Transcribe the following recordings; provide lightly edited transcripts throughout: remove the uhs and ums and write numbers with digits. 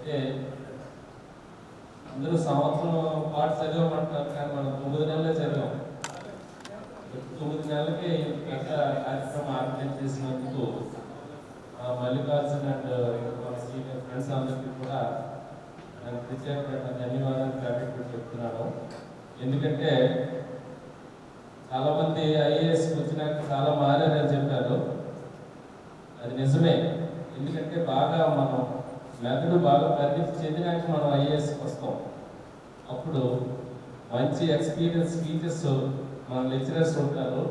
అయితే అందరూ సంవత్సరం పాటు చదివమంటారు, కానీ మనం 9 నెలలే చదివాం. 9 నెలలకే పెద్ద కార్యక్రమం ఆర్గనైజ్ చేసినందుకు మల్లికార్జున్ అండ్ మన సీనియర్ ఫ్రెండ్స్ అందరికీ కూడా నేను ప్రత్యేకమైన ధన్యవాదాలు గ్రాట్యుడ్ చెప్తున్నాను. ఎందుకంటే చాలామంది ఐఏఎస్ వచ్చినాక చాలా మారారని చెప్పారు. అది నిజమే. ఎందుకంటే బాగా మనం మెథడ్ బాగా పరిణితి చెందినాక మనం ఐఏఎస్కి వస్తాం. అప్పుడు మంచి ఎక్స్పీరియన్స్ టీచర్స్ మన లెక్చరర్స్ ఉంటారు.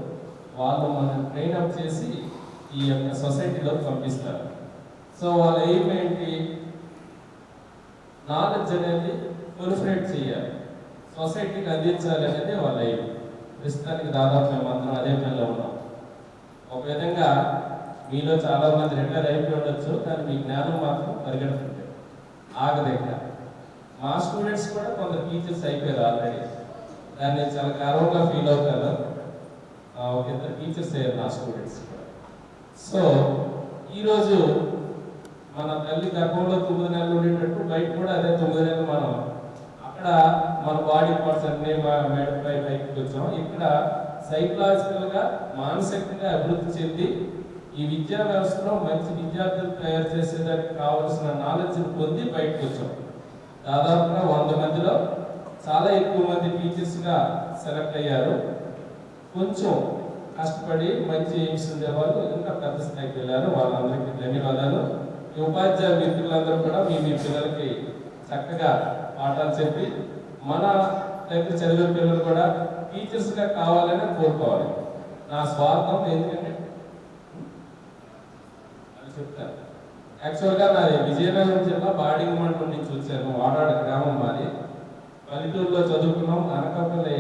వాళ్ళు మనం ట్రైన్అప్ చేసి ఈ యొక్క సొసైటీలో పంపిస్తారు. సో వాళ్ళ ఎయిమ్ ఏంటి? నాలెడ్జ్ అనేది ప్రొలిఫరేట్ చేయాలి, సొసైటీకి అందించాలి అనేది వాళ్ళ ఎయిమ్. ప్రస్తుతానికి దాదాపు మేము అందరం అదే పనిలో ఉన్నాం. ఒక విధంగా మీలో చాలామంది రిటైర్ అయిపోయి ఉండొచ్చు, కానీ మీ జ్ఞానం మాత్రం పరిగెడుతుంది ఆగదగ్గర. మా స్టూడెంట్స్ కూడా కొందరు టీచర్స్ అయిపోయారు ఆల్రెడీ. దాన్ని చాలా గర్వంగా ఫీల్ అవుతారు. ఒక ఇద్దరు టీచర్స్ అయ్యారు నా స్టూడెంట్స్ కూడా. సో ఈరోజు మన తల్లి గర్భంలో 9 నెలలు ఉండేటట్టు బయట కూడా అదే 9 నెలలు మనం అక్కడ మన బాడీ పార్ట్స్ అన్నీ మేడపై బయటకు వచ్చాం. ఇక్కడ సైకలాజికల్గా మానసికంగా అభివృద్ధి చెంది ఈ విద్యా వ్యవస్థలో మంచి విద్యార్థులు తయారు చేసేదానికి కావలసిన నాలెడ్జ్ని పొంది బయటకు వచ్చాం. దాదాపుగా 100 మందిలో చాలా ఎక్కువ మంది టీచర్స్గా సెలెక్ట్ అయ్యారు. కొంచెం కష్టపడి మంచి ఎయిమ్స్ ఉండే వాళ్ళు ఇంకా పెద్ద స్థాయికి వెళ్ళారు. వాళ్ళందరికీ ధన్యవాదాలు. ఈ ఉపాధ్యాయ మిత్రులందరూ కూడా మీ పిల్లలకి చక్కగా పాఠాలు చెప్పి మన దగ్గర చదివే పిల్లలు కూడా టీచర్స్గా కావాలని కోరుకోవాలి. నా స్వార్థం ఎందుకంటే అని చెప్తాను. యాక్చువల్గా నాది విజయనగరం జిల్లా బాడింగ్ మండలం నుంచి వచ్చాను. వాడాడ గ్రామం మాది. పల్లెటూరులో చదువుకున్నాం. అనకాపల్లి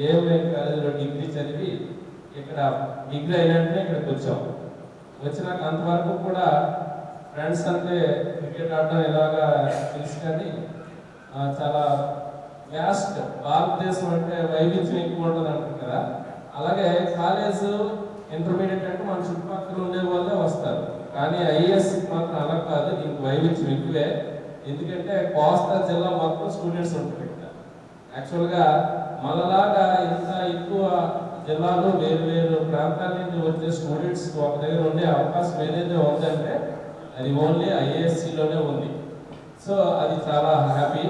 ఏఎంఐ కాలేజీలో డిగ్రీ చదివి ఇక్కడ డిగ్రీ అయినట్టే ఇక్కడికి వచ్చాం. వచ్చినాక అంతవరకు కూడా ఫ్రెండ్స్ అంటే క్రికెట్ ఆడడం ఇలాగా తెలుసు, కానీ చాలా వ్యాస్ట్ భారతదేశం అంటే వైవిధ్యం ఎక్కువ ఉంటుంది అంటారు కదా. అలాగే కాలేజ్ ఇంటర్మీడియట్ అంటే మన చుట్టుపక్కల ఉండే వాళ్ళే వస్తారు. కానీ ఐఏఎస్కి మాత్రం అలా కాదు, దీనికి వైవిధ్యం ఎక్కువే. ఎందుకంటే కోస్తా జిల్లా మొత్తం స్టూడెంట్స్ ఉంటారు ఇక్కడ. యాక్చువల్గా మనలాగా ఇంత ఎక్కువ జిల్లాలో వేరు వేరు ప్రాంతాల నుంచి వచ్చే స్టూడెంట్స్ ఒక దగ్గర ఉండే అవకాశం ఏదైతే ఉందంటే అది ఓన్లీ ఐఏఎస్సిలోనే ఉంది. సో అది చాలా హ్యాపీ.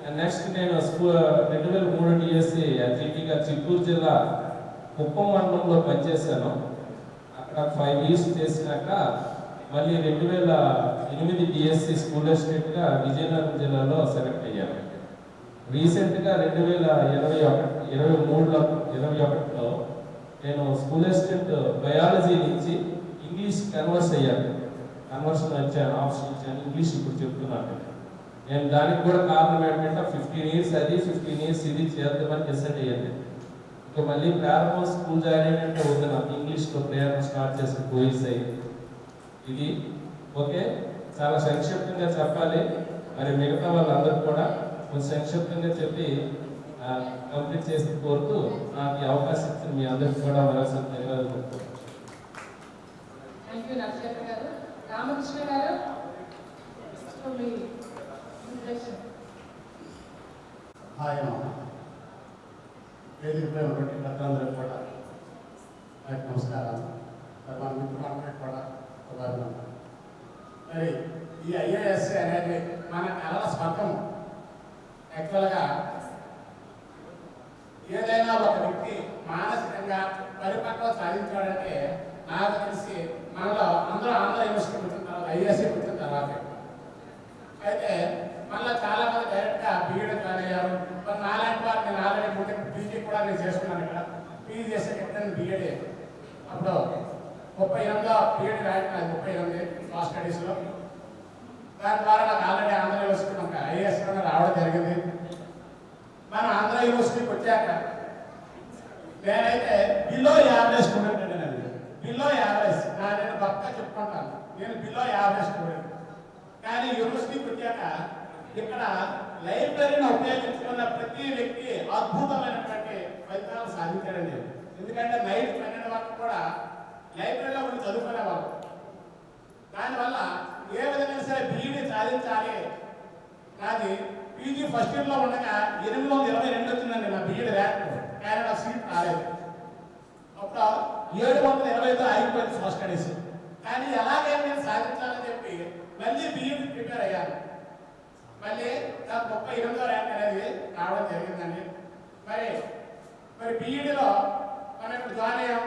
అండ్ నెక్స్ట్ నేను 2003 డిఎస్సి జీటీగా చిత్తూరు జిల్లా కుప్పం మండలంలో పనిచేశాను. అక్కడ 5 years చేసినాక మళ్ళీ 2008 డిఎస్సి స్కూల్ అసిస్టెంట్గా విజయనగరం జిల్లాలో సెలెక్ట్ అయ్యాను. రీసెంట్గా 2021లో నేను స్కూల్ అసిస్టెంట్ బయాలజీ నుంచి ఇంగ్లీష్ కన్వర్షన్ వచ్చాను, ఆప్షన్ ఇచ్చాను. ఇంగ్లీష్ ఇప్పుడు చెప్తున్నాను. నేను దానికి కూడా కారణం ఏంటంటే 15 years అది 15 years ఇది చేద్దామని డిసైడ్ అయ్యాను. ఇంకా మళ్ళీ ప్రారంభం స్కూల్ జాయిన్ అయినట్టే ఉంది. నాకు ఇంగ్లీష్లో ప్రయాణం స్టార్ట్ చేసి 2 years అయ్యింది. ఇది ఓకే. చాలా సంక్షిప్తంగా చెప్పాలి. మరి మిగతా వాళ్ళందరూ కూడా కొంచెం సంక్షిప్తంగా చెప్పి కంప్లీట్ చేసి కోరుతూ నాకు ఈ అవకాశం ఇచ్చిన మీ అందరికీ కూడా మరోసారి ధన్యవాదాలు. రామకృష్ణ గారు ఆయన వేదికపై ఉన్నటువంటి పెద్దలందరికీ కూడా నమస్కారాలు. మన మిత్రులందరికీ కూడా శుభాభినందనలు. మరి ఈ ఐఏఎస్ అనేది మన కళల స్వర్గం. యాక్చువల్గా ఏదైనా ఒక వ్యక్తి మానసికంగా పరిపక్వత సాధించాడంటే నాకు తెలిసి మనలో ఆంధ్ర యూనివర్సిటీ వచ్చిన తర్వాత ఐఏఎస్సీ వచ్చిన తర్వాత అయితే మళ్ళీ చాలా మంది డైరెక్ట్గా బీఎడ్ జాయిన్ అయ్యారు. మరి నాలాంటి వారు నేను ఆల్రెడీ పీజీ కూడా నేను చేసుకున్నాను. ఇక్కడ పీజీ చేసే నేను బీఎడ్ అప్పుడు 38లో బీఎడ్ రాయటం, అది 38 లా స్టడీస్లో. దాని ద్వారా నాకు ఆల్రెడీ ఆంధ్ర యూనివర్సిటీ మనకు ఐఏఎస్ రావడం జరిగింది. మన ఆంధ్ర యూనివర్సిటీకి వచ్చాక నేనైతే బిలో యావరేజ్ స్టూడెంట్ అండి. బిలో యావరేజ్ నేను పక్కా చెప్పుకుంటాను, నేను బిలో యావరేజ్ స్టూడెంట్. కానీ యూనివర్సిటీకి వచ్చాక ఇక్కడ లైబ్రరీని ఉపయోగించుకున్న ప్రతి వ్యక్తి అద్భుతమైనటువంటి ఫలితాలు సాధించాడండి. ఎందుకంటే నైట్ 12 వరకు కూడా లైబ్రరీలో ఉండి చదువుకునేవాళ్ళు. దానివల్ల ఏ విధంగా సరే బీఈడీ సాధించాలి, నాది పీజీ ఫస్ట్ ఇయర్లో ఉండగా 822 వచ్చిందండి నా బీఎడ్ ర్యాంక్, కానీ నాకు సీట్ రాలేదు. అప్పుడు 725 ఆగిపోయింది సోషల్ స్టడీస్. కానీ ఎలాగైనా నేను సాధించాలని చెప్పి మళ్ళీ బీఎడ్ ప్రిపేర్ అయ్యాను. మళ్ళీ నాకు 38వ ర్యాంక్ అనేది రావడం జరిగిందండి. మరి బీఈడీలో మనం ఇప్పుడు జాయిన్ అయ్యాం.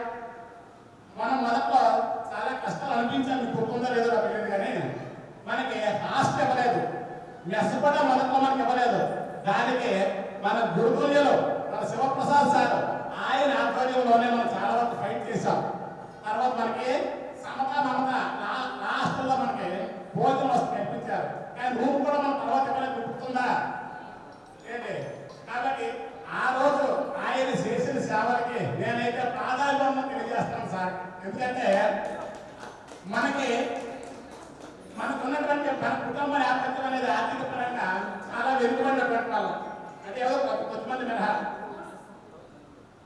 మనం మొదట్లో చాలా కష్టాలు అనిపించాలి, మీకు గుర్తుందో లేదో నాకు తెలియదు, కానీ మనకి హాస్టల్ ఇవ్వలేదు, మెస్ కూడా మొదట్లో మనకి ఇవ్వలేదు. దానికి మన గురుకుల్యులు మన శివప్రసాద్ సార్ ఆయన ఆధ్వర్యంలోనే మనం చాలా వరకు ఫైట్ చేశాం. తర్వాత మనకి సమతా మమత హాస్టల్లో మనకి భోజనం వస్తుంది కల్పించారు, కానీ రూమ్ కూడా మనం తర్వాత ఇవ్వలేదు, గుర్తుందా ఏంటి? కాబట్టి ఆ రోజు ఆయన చేసిన సేవలకి నేనైతే ప్రాధాన్యం తెలియజేస్తాను సార్. ఎందుకంటే మనకున్నటువంటి మన కుటుంబ నేపథ్యం అనేది ఆర్థిక పరంగా చాలా వెనుకబడినటువంటి వాళ్ళం, అంటే ఏదో కొంతమంది మినహా.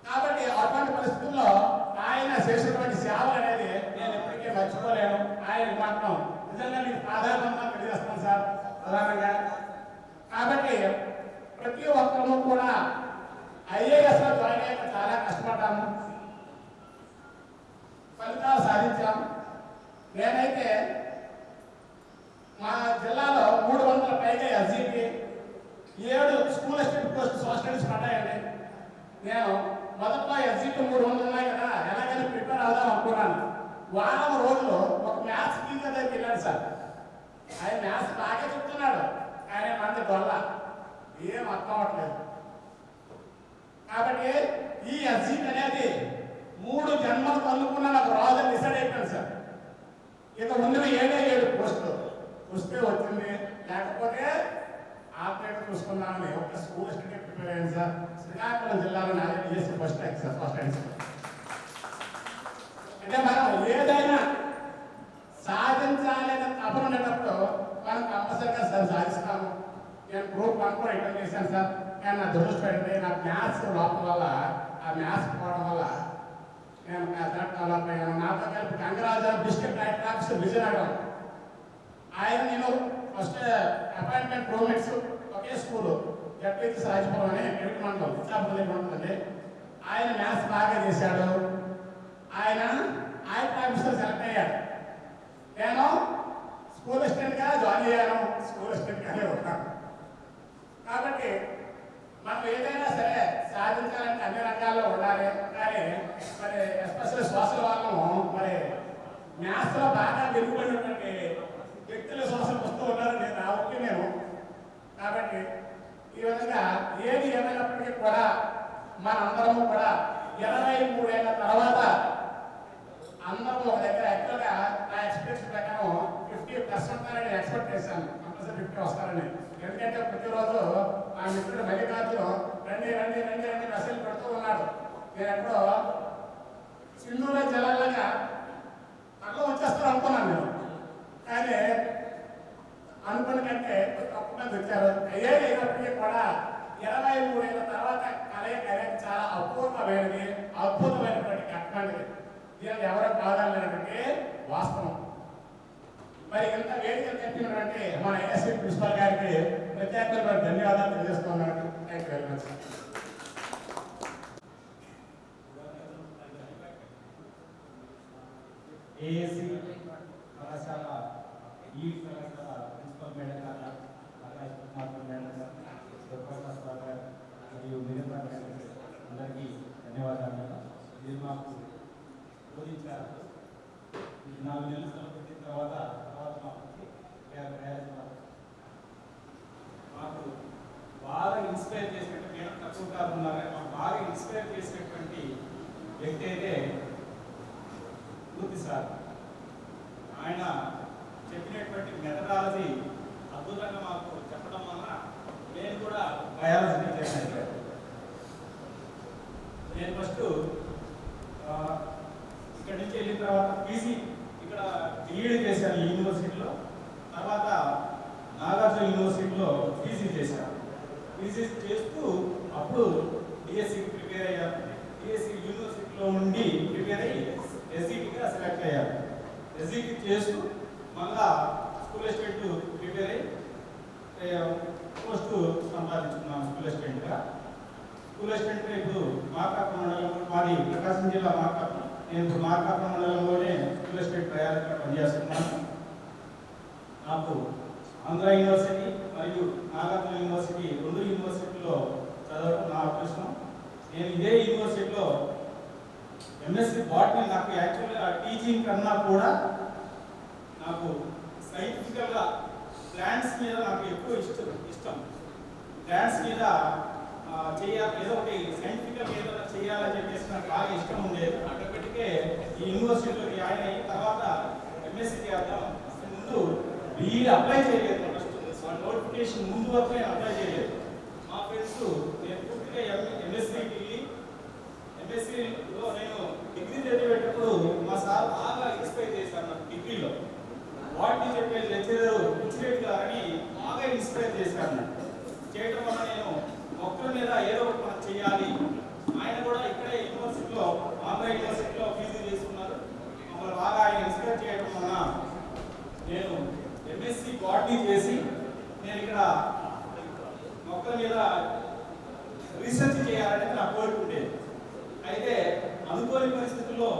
కాబట్టి అటువంటి పరిస్థితుల్లో ఆయన చేసినటువంటి సేవలు అనేది నేను ఎప్పటికీ మర్చిపోలేను. ఆయన మాత్రం నిజంగా మీకు ప్రాధాన్యత తెలియజేస్తాను సార్ ప్రధానంగా. కాబట్టి ప్రతి ఒక్కరూ కూడా ఐఏఎస్ లో జాయిన్ అయ్యాక చాలా కష్టపడ్డాము, ఫలితాలు సాధించాము. నేనైతే మా జిల్లాలో 300 పైగా ఎస్జీకి 7 school assistant post social studies పడ్డాయండి. నేను మొదట్లో ఎస్జీకి 300 ఉన్నాయి కదా, ఎలాగైనా ప్రిపేర్ అవుదాం అనుకున్నాను. వారం రోజులు ఒక మ్యాథ్స్ టీచర్ దగ్గరికి వెళ్ళాడు సార్. ఆయన మ్యాథ్స్ బాగా చెప్తున్నాడు, కానీ మనకి దొల్ల ఏం అర్థం అవ్వట్లేదు. కాబట్టి ఈ ఎస్జీకి అనేది 3 జన్మలు కలుపుకున్న నాకు రాజు డిసైడ్ అయిపోయాను సార్. ఇక ఉన్నవి 7 పోస్టులు వస్తే వచ్చింది, లేకపోతే ఆపరేటర్ చూసుకున్నామని ఒక స్కూల్ స్టడీ ప్రిపేర్ అయ్యాను సార్. శ్రీకాకుళం జిల్లాలో నాది first rank sir, first rank sir. అంటే మనం ఏదైనా సాధించాలని తపన ఉండేటప్పుడు మనం కంపల్సరిగా సార్ సాధిస్తాము. నేను గ్రూప్ 1 కూడా అటెండ్ చేశాను సార్, కానీ నా దురదృష్టం ఏంటంటే నాకు మ్యాథ్స్ లోపం వల్ల, ఆ మ్యాథ్స్ పోవడం వల్ల నేను డెవలప్ అయ్యాను. నాతో కలిపి Gangaraju district director officer Vizianagaram, ఆయన నేను ఫస్ట్ అపాయింట్మెంట్ రూమ్మేట్స్ ఒకే స్కూలు జడ్పీసీ రాజపురం అని ఎడిట్ మండలం విశాఖపల్లి ఉంటుందండి. ఆయన మ్యాథ్స్ బాగా చేశాడు, ఆయన ఆఫీసర్ సెలెక్ట్ అయ్యాడు. నేను స్కూల్ అసిస్టెంట్గా జాయిన్ అయ్యాను, స్కూల్ అసిస్టెంట్గానే ఉన్నాను. కాబట్టి మనం ఏదైనా సరే సాధించాలంటే అన్ని రంగాల్లో ఉండాలి. కానీ మరి ఎస్పెషల్లీ సోషల్ వాళ్ళము మరి మ్యాథ్స్లో బాగా వెనుకబడినటువంటి వ్యక్తులు సోషల్ వస్తూ ఉన్నారు, నేను ఆ ఒకే నేను. కాబట్టి ఈ విధంగా ఏది ఏమైనప్పటికీ కూడా మనందరము కూడా 23 ఏళ్ళ తర్వాత అందరూ ఒక దగ్గర యాక్చువల్గా నా ఎక్స్పీరియన్స్ ప్రకారం 50% అని ఎక్స్పెక్ట్ చేశాను, కంపల్సరీ 50 వస్తారని. ఎందుకంటే ప్రతిరోజు ఆ మిత్రుడు మల్లికార్జును రండి రండి రండి రండి మెసేజ్ పెడుతూ ఉన్నాడు. నేను ఎక్కడో సింధూర జలాలాగా అట్లా వచ్చేస్తారు అనుకున్నాను నేను, కానీ అనుకున్న కంటే తప్పకుండా వచ్చారు. ఏది అయినప్పటికీ కూడా 23 ఏళ్ళ తర్వాత కలయిక చాలా అపూర్వమైనది, అద్భుతమైనటువంటి ఘటనది. దీనికి ఎవరో కాదనేటువంటి వాస్తవం. మరి ఇంత వేదిక చెప్పినటువంటి మన ఎస్సీ ప్రిన్సిపల్ గారికి ప్రత్యేకమైన ధన్యవాదాలు తెలియజేస్తున్నాను. Thank you very much. ASC కళాశాల ఈ కళాశాల ప్రిన్సిపల్ మేడం గారు, ఆకాశ్ కుమార్ మేడం గారు, శివప్రసాద్ సార్ గారు మరియు మిగతా అందరికీ ధన్యవాదాలు. ఇది మాకు బోధించారు. 4 నెలలు సెలవు తర్వాత మాకు బాగా ఇన్స్పైర్ చేసినట్టు, నేను తక్కువ కాదు ఉన్నారని మాకు బాగా ఇన్స్పైర్ చేసినటువంటి వ్యక్తి అయితే పూర్తి సార్. ఆయన చెప్పినటువంటి మెథడాలజీ అద్భుతంగా మాకు చెప్పడం వల్ల నేను కూడా బయాలజీ చేశాను. నేను ఫస్ట్ ఇక్కడి నుంచి వెళ్ళిన తర్వాత పీజీ ఇక్కడ బీఈడీ చేశాను ఈ యూనివర్సిటీలో. తర్వాత నాగార్జున యూనివర్సిటీలో పీజీ చేశాను. పీజీ చేస్తూ అప్పుడు డిఎస్సికి ప్రిపేర్ అయ్యాను. డిఎస్సి యూనివర్సిటీలో ఉండి ప్రిపేర్ అయ్యి ఎస్ఈటీగా సెలెక్ట్ అయ్యాను. ఎస్ఈటీ చేస్తూ మళ్ళా స్కూల్ అసిస్టెంట్ ప్రిపేర్ అయ్యి పోస్ట్ సంపాదించుకున్నాను స్కూల్ అసిస్టెంట్గా. స్కూల్ అసిస్టెంట్గా ఇప్పుడు మార్కాపురం మండలం, మాది ప్రకాశం జిల్లా మార్కాపురం. నేను ఇప్పుడు మార్కాపురం మండలంలోనే స్కూల్ అసిస్టెంట్ ప్రయాణంగా పనిచేస్తున్నాను. నాకు ఆంధ్ర యూనివర్సిటీ మరియు నాగార్జున యూనివర్సిటీ, రెండు యూనివర్సిటీలో చదవడం నా అదృష్టం. నేను ఇదే యూనివర్సిటీలో ఎంఎస్సి బాటనీ, నాకు యాక్చువల్గా టీచింగ్ కన్నా కూడా నాకు సైంటిఫికల్గా ప్లాంట్స్ మీద నాకు ఎక్కువ ఇష్టం. ప్లాంట్స్ మీద చేయాలి, ఏదో ఒకటి సైంటిఫికల్ ఏదైనా చేయాలని చెప్పేసి నాకు బాగా ఇష్టం ఉండేది. అటోమేటిక్గా ఈ యూనివర్సిటీలో జాయిన్ అయిన తర్వాత ఎంఎస్సి చేద్దాం. ముందు బీఈడి అప్లై చేయలేదు, నోటిఫికేషన్ ముందు వరకు నేను అప్లై చేయలేదు. మా ఫ్రెండ్స్ నేను పూర్తిగా ఎంఎస్సికి వెళ్ళి, ఎంఎస్సిలో నేను డిగ్రీ చదివేటప్పుడు మా సార్ బాగా ఇన్స్పైర్ చేశారు. నాకు డిగ్రీలో వాటిని చెప్పే లెక్చరర్ పిచ్చిరెడ్డి గారని బాగా ఇన్స్పైర్ చేశారు. చేయడం వల్ల నేను మొక్కల మీద ఏదో ఒకటి మనం చేయాలి. ఆయన కూడా ఇక్కడే యూనివర్సిటీలో, ఆంధ్ర యూనివర్సిటీలో పీజీ చేస్తున్నారు. మమ్మల్ని బాగా ఆయన ఇన్స్పైర్ చేయడం వలన నేను ఎంఎస్సి బాటనీ చేసి నేను ఇక్కడ మొక్కల మీద రీసెర్చ్ చేయాలని నా కోరిక ఉండేది. అయితే అనుకోని పరిస్థితుల్లో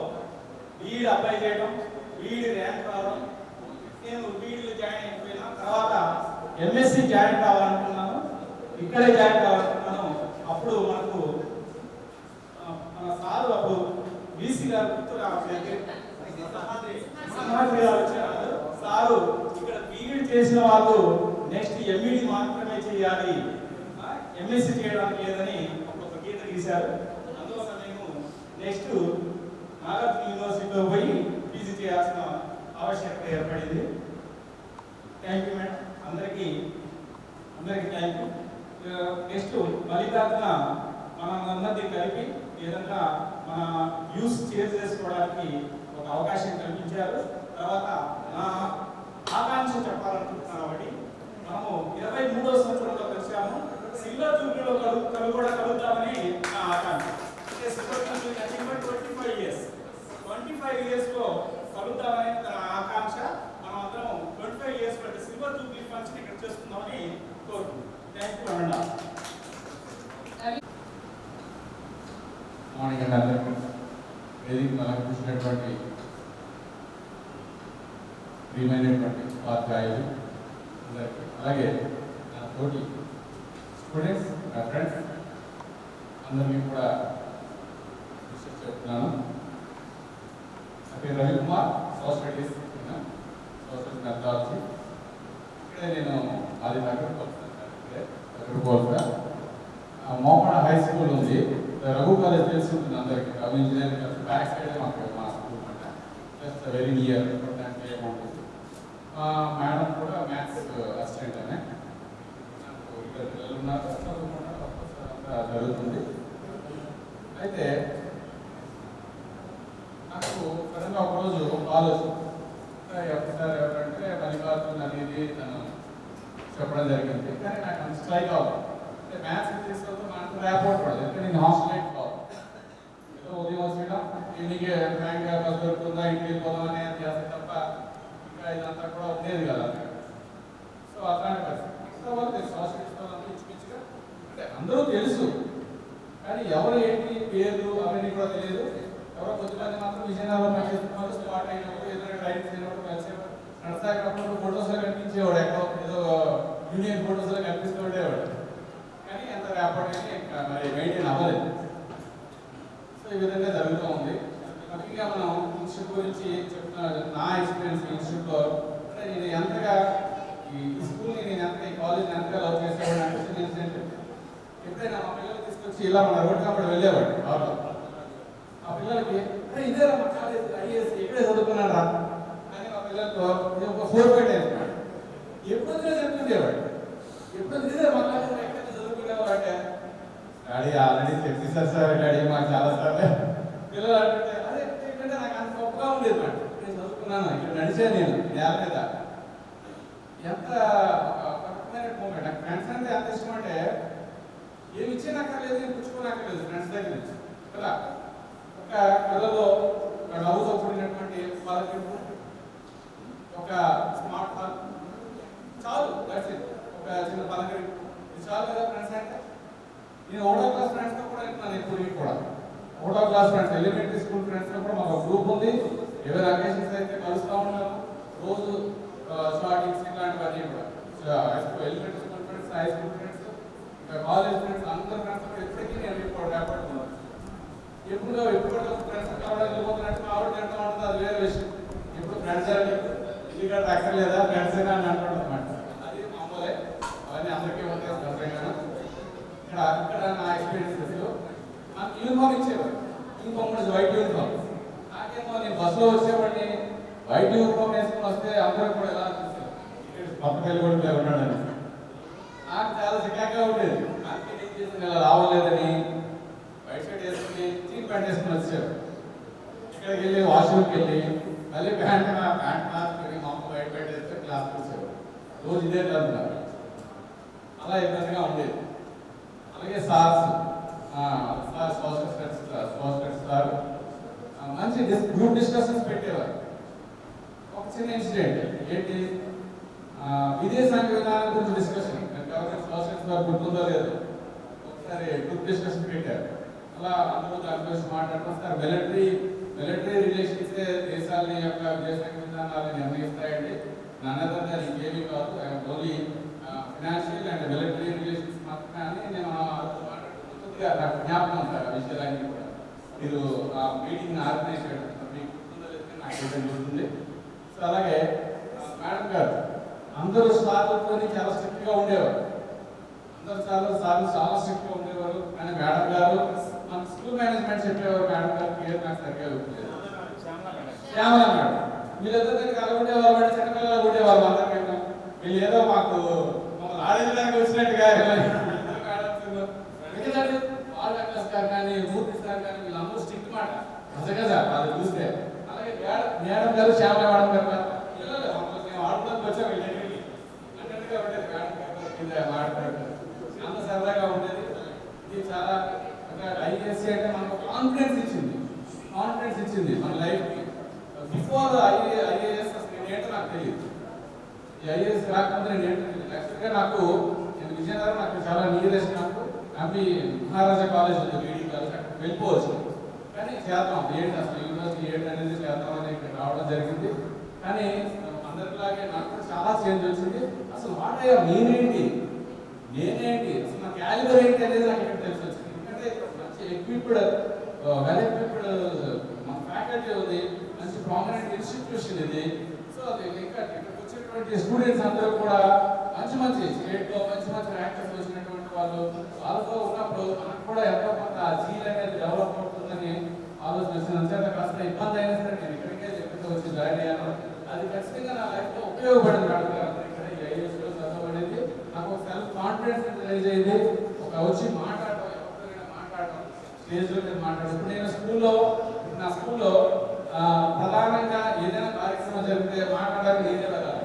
బీఈడి అప్లై చేయడం, బీఈడి ర్యాంక్ రావడం, నేను బీఈడిలో జాయిన్ అయిపోయిన తర్వాత ఎంఎస్సి జాయిన్ కావాలనుకున్నాను, ఇక్కడే జాయిన్ కావాలనుకున్నాను. అప్పుడు మనకు మన సారు అప్పుడు బీసీ గారు సారు ఇక్కడ బీఈడి చేసిన వాళ్ళు నెక్స్ట్ ఎంఈడి మాత్రమే చేయాలి, ఎంఎస్సి చేయడానికి లేదని ఒక గీత గీశారు. అందువల్ల నేను నెక్స్ట్ నాగార్జున యూనివర్సిటీలో పోయి పీజీ చేయాల్సిన ఆవశ్యకత ఏర్పడింది. థ్యాంక్ యూ మేడం, అందరికీ థ్యాంక్ యూ. నెక్స్ట్ మల్లికార్జున మనందరినీ కలిపి ఏదన్నా మన యూస్ చేసుకోవడానికి ఒక అవకాశం కల్పించారు. తర్వాత నా ఆకాంక్ష చెప్పాలనుకుంటున్నాను. కాబట్టి మనము 23వ సంవత్సరంలో కలిసాము. సిల్వర్ జూబ్లీలో కూడా కలుద్దామని నా ఆకాంక్ష. సిల్వర్ జూబ్లీ 25 years లో కలుద్దామని నా ఆకాంక్ష. మనం అందరం 25 years సిల్వర్ జూబ్లీ ఫంక్షన్ ఇక్కడ చేసుకుందామని కోరుకుంటున్నాను. థ్యాంక్ యూ అన్న. మార్నింగ్ అండి అందరికీ. వేదిక మనకు చూసినటువంటి ప్రియమైనటువంటి ఉపాధ్యాయులు అందరికీ, అలాగే నా తోటి స్టూడెంట్స్, నా ఫ్రెండ్స్ అందరికీ కూడా విషయం చెప్తున్నాను. నా పేరు రవికుమార్, సోషల్ మెథడాలజీ. ఇక్కడే నేను ఆది నగర్గా మోపడ హై స్కూల్ ఉంది, రఘు కాలేజ్ తెలిసి ఉంటుంది అందరికీ. రఘు ఇంజనీరింగ్ బ్యాక్ సైడ్ మాకు మా స్కూల్ అనమాట, జస్ట్ వెరీ నియర్ ఉంటుంది. మేడం కూడా మ్యాథ్స్ అసిస్టెంట్ అనే, నాకు ఇద్దరు పిల్లలు ఉన్నారు, అంతా జరుగుతుంది. అయితే నాకు సడన్గా ఒకరోజు కాల్ వచ్చింది. సార్ ఎవరంటే మల్లికార్జున అనేది తను చెప్పడం జరిగింది. కానీ నాకు అంత స్ట్రైక్ అవ్వదు. అంటే మ్యాథ్స్ తీసుకెళ్తే మనకు ర్యాపోర్ట్ పడదు, ఎందుకంటే నేను హాస్టలేట్ కాదు. ఏదో ఉదయం వచ్చేయడం, ఈవినింగ్ బ్యాంక్ బస్ దొరుకుతుందా, ఇంటికి వెళ్ళిపోదామని చేస్తే తప్ప ఇంకా ఇదంతా కూడా ఉండేది కదా. సో అట్లాంటి పరిస్థితి వాళ్ళు తెలుసు, హాస్టల్ ఇచ్చిగా అంటే అందరూ తెలుసు, కానీ ఎవరు ఏంటి పేర్లు అవన్నీ కూడా తెలియదు. ఎవరో కొద్దిమంది మాత్రం విజయనగరం పనిచేస్తున్నారు, స్పాట్ అయినప్పుడు ఏదైనా రైడ్స్ అయినప్పుడు కలిసేవాడు, నడసాగినప్పుడు ఫోటోస్లో కనిపించేవాడు, ఎక్కడో ఏదో యూనియన్ ఫోటోస్లో కనిపిస్తూ ఉండేవాడు. కానీ ఎంత ర్యాపోర్ట్ అయితే మరి మెయింటైన్ అవ్వలేదు. సో ఈ విధంగా జరుగుతూ ఉంది. ముఖ్యంగా మనం ఇన్స్టిట్యూట్ గురించి చెప్తున్నా, నా ఎక్స్పీరియన్స్ ఇన్స్టిట్యూట్లో అంటే నేను ఎంతగా ఈ స్కూల్ని నేను ఎంతగా ఈ కాలేజ్ని ఎంతగా లవ్ చేసేవాడిని అంటే ఇన్సిడెంట్. ఎప్పుడైనా మా పిల్లలు తీసుకొచ్చి ఇలా మన రోడ్డు కాబట్టి వెళ్ళేవాడు కాదు, ఆ పిల్లలకి ఇదే మా కాలేజ్ ఐఏఎస్ ఇక్కడే చదువుకున్నాడు రా అని మా పిల్లలతో ఒక 4 పెట్టేస్తున్నాడు. ఎప్పుడు చెప్తుండేవాడు, ఎప్పుడు ఇదే మా కాలేజ్ ఎక్కడైతే చదువుకునేవాడు అంటే డాడీ ఆల్రెడీ చెప్పేసారు సార్, డాడీ మాకు చాలా సార్లు పిల్లలు అంటుంటే అదే ఏంటంటే నాకు అంత గొప్పగా ఉండేది మాట. నేను చదువుకున్నాను, ఇక్కడ నడిచాను నేను నేల మీద. ఎంత పర్ఫెక్ట్ మూమెంట్. నాకు ఫ్రెండ్స్ అంటే ఎంత ఇష్టం అంటే ఏమి ఇచ్చేనక్కర్లేదు, నేను పుచ్చుకోనక్కర్లేదు ఫ్రెండ్స్ దగ్గర నుంచి. కదా ఒక కళ్ళలో ఒక నవ్వుతో కూడినటువంటి పలకరింపు, ఒక స్మార్ట్ ఫోన్ చాలు. That's it. ఒక చిన్న పలకరి చాలు కదా ఫ్రెండ్స్ అంటే. నేను ఒకటో క్లాస్ ఫ్రెండ్స్తో కూడా వెళ్తున్నాను ఇప్పటికి కూడా. ఒకటో క్లాస్ ఫ్రెండ్స్, ఎలిమెంటరీ స్కూల్ ఫ్రెండ్స్తో కూడా మాకు గ్రూప్ ఉంది. ఏవైనా అకేషన్స్ అయితే కలుస్తూ ఉన్నాము రోజు. షార్టింగ్స్ ఇలాంటివన్నీ కూడా elementary school friends, high school friends, ఇంకా కాలేజ్ ఫ్రెండ్స్, అందరు ఫ్రెండ్స్ ఎప్పటికీ నేను ఇప్పుడు రేపడుతున్నాను. ఎప్పుడు ఫ్రెండ్స్ కావడానికి వెళ్ళిపోతున్నట్టు ఆవిడ తింటూ ఉంటుంది, అది వేరే విషయం. ఇప్పుడు ఫ్రెండ్స్ అని ఇల్లు గట్రా అక్కర్లేదా, ఫ్రెండ్స్ అయినా అని అంటాడు అనమాట. అది మామూలే, అవన్నీ అందరికీ ఉంటాయి సరదాగా. ఇక్కడ నా ఎక్స్పీరియన్సెస్ నాకు యూనిఫామ్ ఇచ్చేవారు. యూనిఫామ్ కూడా వైట్ యూనిఫామ్. నాకేమో నేను బస్సులో వచ్చేవాడిని, వైట్ యూనిఫామ్ వేసుకుని వస్తే అందరూ కూడా ఎలా చూస్తారు, కొత్త పెళ్లి కూడా ఉన్నాడని. నాకు చాలా చికాగా ఉండేది. నాకు ఏం చేసింది ఇలా రావలేదని వైట్ షర్ట్ వేసుకుని జీన్ ప్యాంట్ వేసుకుని వచ్చారు. ఇక్కడికి వెళ్ళి వాష్రూమ్కి వెళ్ళి మళ్ళీ ప్యాంట్ మార్చుకొని మా అమ్మ బయట వేస్తే క్లాస్కి వచ్చేవారు. రోజు ఇదే జరుగుతున్నారు. అలా ఇబ్బందిగా ఉండేది. అలాగే సార్స్ సోషల్ స్టడీస్ సార్ మంచి గ్రూప్ డిస్కషన్స్ పెట్టేవారు. ఒక చిన్న ఇన్సిడెంట్ ఏంటి, విదేశాంగ విధానం గురించి డిస్కషన్. గవర్నమెంట్ సోషల్ సార్ గుర్తుందో లేదు, ఒకసారి గ్రూప్ డిస్కషన్ పెట్టారు. అలా అందరూ దాని గురించి మాట్లాడుతున్నారు. సార్ మిలిటరీ రిలేషన్సే దేశాలని యొక్క విదేశాంగ విధానాలను నిర్ణయిస్తాయండి. నన్నదంతా ఇంకేమీ కాదు, only financial and military relations మాత్రమే అని నేను కొద్దిగా నాకు జ్ఞాపకం ఉంటారు ఆ విషయాలన్నీ కూడా. మీరు ఆ మీటింగ్ ఆర్గనైజ్ చేయడం మీకు నాకు గుర్తుంది. సో అలాగే మేడం గారు అందరూ సార్లతో చాలా స్ట్రిక్ట్గా ఉండేవారు. అందరూ చాలా స్ట్రిక్ట్గా ఉండేవారు. కానీ మేడం గారు మన స్కూల్ మేనేజ్మెంట్ చెప్పేవారు. మేడం గారు పేరు నాకు సరిగ్గా గుర్తులేదు, శ్యామల మేడం. వీళ్ళందరూ దగ్గర అలా ఉండేవారు, వాడు చిన్నపిల్లలు ఉండేవారు. అందరికీ వీళ్ళు ఏదో మాకు మమ్మల్ని ఆడించడానికి వచ్చినట్టుగా వాళ్ళ క్లాస్ గారు కానీ మూర్తి సార్ కానీ వీళ్ళందరూ స్ట్రిక్ట్ మాట నిజంగా వాళ్ళు చూస్తే. అలాగే మేడం గారు శ్యామల మేడం గారు పిల్లలు మేము ఆడుకోవడానికి వచ్చాము వీళ్ళకి అన్నట్టుగా ఉండేది. మేడం గారు కింద మాట్లాడారు, అంత సరదాగా ఉండేది. ఇది చాలా ఐఏఎస్సీ అంటే మనకు కాన్ఫిడెన్స్ ఇచ్చింది మన లైఫ్కి. బిఫోర్ ఐఏఎస్ అసలు నేనేంటో నాకు తెలియదు. ఈ ఐఏఎస్ రాకముందు నేను ఏంటో తెలియదు. యాక్చువల్గా నేను విజయనగరం నాకు చాలా నియరెస్ట్. నాకు ఎంపీ మహారాజా కాలేజ్ ఉంది, బీడీ కాలేజ్, అక్కడికి వెళ్ళిపోవచ్చు. కానీ చేద్దాం ఏంటి అసలు యూనివర్సిటీ ఏంటి అనేది చేద్దామని ఇక్కడ రావడం జరిగింది. కానీ అందరిలాగే నాకు కూడా చాలా చేంజ్ వచ్చింది. అసలు వాట్ నేనేంటి అసలు నా క్యాలిబర్ ఏంటి అనేది నాకు ఇక్కడ తెలిసి వచ్చింది. ఎందుకంటే మంచి ఎక్విప్డ్ వెల్ ఎక్విప్డ్ మన ఫ్యాకల్టీ ఉంది, మంచి ప్రామినెంట్ ఇన్స్టిట్యూషన్ ఇది. సో అది ఇంకా ఇక్కడికి వచ్చేటువంటి స్టూడెంట్స్ అందరూ కూడా మంచి స్టేట్లో మంచి ర్యాంకర్స్ వచ్చినటువంటి వాళ్ళతో ఉన్నప్పుడు మనకు కూడా ఎంతో కొంత ఆ జీల్ అనేది డెవలప్ అవుతుందని ఆలోచన. అంతేత కాస్త ఇబ్బంది అయినా సరే నేను ఇక్కడికే ఎక్కడితో వచ్చి జాయిన్ అయ్యాను. అది ఖచ్చితంగా నా లైఫ్లో ఉపయోగపడింది. ఇక్కడ ఐఏఎస్లో చదవబడింది. నాకు ఒక సెల్ఫ్ కాన్ఫిడెన్స్ రైజ్ అయింది. ఒక వచ్చి మాట్లాడటం, ఎవరితో మాట్లాడటం, స్టేజ్లో నేను మాట్లాడటం. నేను నా స్కూల్లో ప్రధానంగా ఏదైనా కార్యక్రమం జరిగితే మాట్లాడడానికి నేనే వెళ్ళాలి.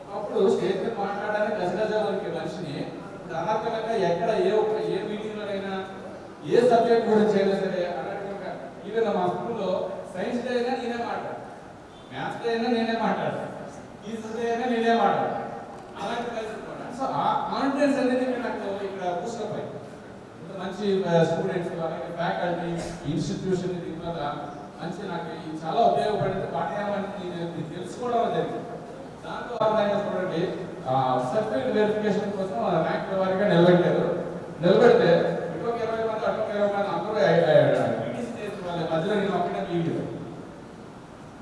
ఒకప్పుడు స్టేజ్ మీద మాట్లాడడానికి గజగజాలకి మనిషిని ఇప్పుడు అనర్గలంగా ఎక్కడ ఏ మీటింగ్లోనైనా ఏ సబ్జెక్ట్ గురించి అయినా సరే అన్నట్టుగా. ఈవెన్ మా స్కూల్లో సైన్స్ డే అయినా నేనే మాట్లాడు, మ్యాథ్స్ డే అయినా నేనే మాట్లాడు, ఫిజిక్స్ డే అయినా నేనే మాట్లాడు. అలాంటి కలిసి. సో ఆ కాన్ఫిడెన్స్ అనేది నాకు ఇక్కడ బూస్టప్ అయింది. ఇంత మంచి స్టూడెంట్స్, అలాగే ఫ్యాకల్టీ, ఇన్స్టిట్యూషన్ దీనివల్ల మంచి నాకు చాలా ఉపయోగపడింది. పాఠ్యాంశాన్ని నేను తెలుసుకోవడం జరిగింది. దాంతో ఆధారంగా చూడండి సర్టిఫికేట్ వెరిఫికేషన్ కోసం ర్యాంక్ వారిగా నిలబెడితే ఇటు 20 మంది అటు 20 మంది అందరూ పీటీసీ చేసిన వాళ్ళ మధ్యలో నేను ఒక్కడే లీడ్.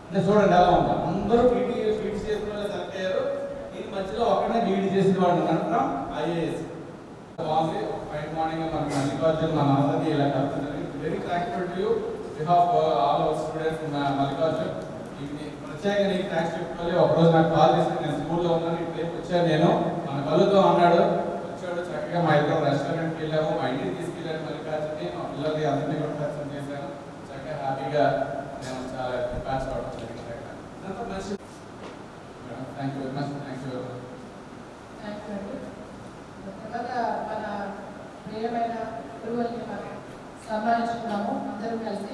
అంటే చూడండి ఎలా ఉందా, అందరూ పీటీసీ చేసిన వాళ్ళు సెలెక్ట్ అయ్యారు. నేను మధ్యలో ఒక్కడే లీడ్ చేసిన వాళ్ళు అంటున్నాం ఐఏఎస్. బాగుంది. ఫైన్ మార్నింగ్ మన మల్లికార్జున్ మన అందరినీ ఇలా కలుపుతుంది. Very thankful to you behalf all our students Mallikarjun. ప్రత్యేకంగా నీకు థ్యాంక్స్ చెప్పుకోవాలి. ఒకరోజు నాకు కాల్ చేసి నేను స్కూల్లో ఉన్నాను, ఇక్కడికి వచ్చాను, నేను మన కలుగుతూ అన్నాడు. వచ్చాడు చక్కగా మా ఇద్దరు రెస్టారెంట్కి వెళ్ళాము, మా ఇంటికి తీసుకెళ్ళాను మల్లికార్జున్ని. మా పిల్లలకి అందరినీ కూడా పరిచయం చేశాను. చక్కగా హ్యాపీగా నేను చాలా ప్రిపేర్ అవడం జరిగింది. మంచి thank you very much. Thank you అండి. తర్వాత మన ప్రియమైన గురువుల్ని మనం సన్మానించుకున్నాము అందరూ కలిసి.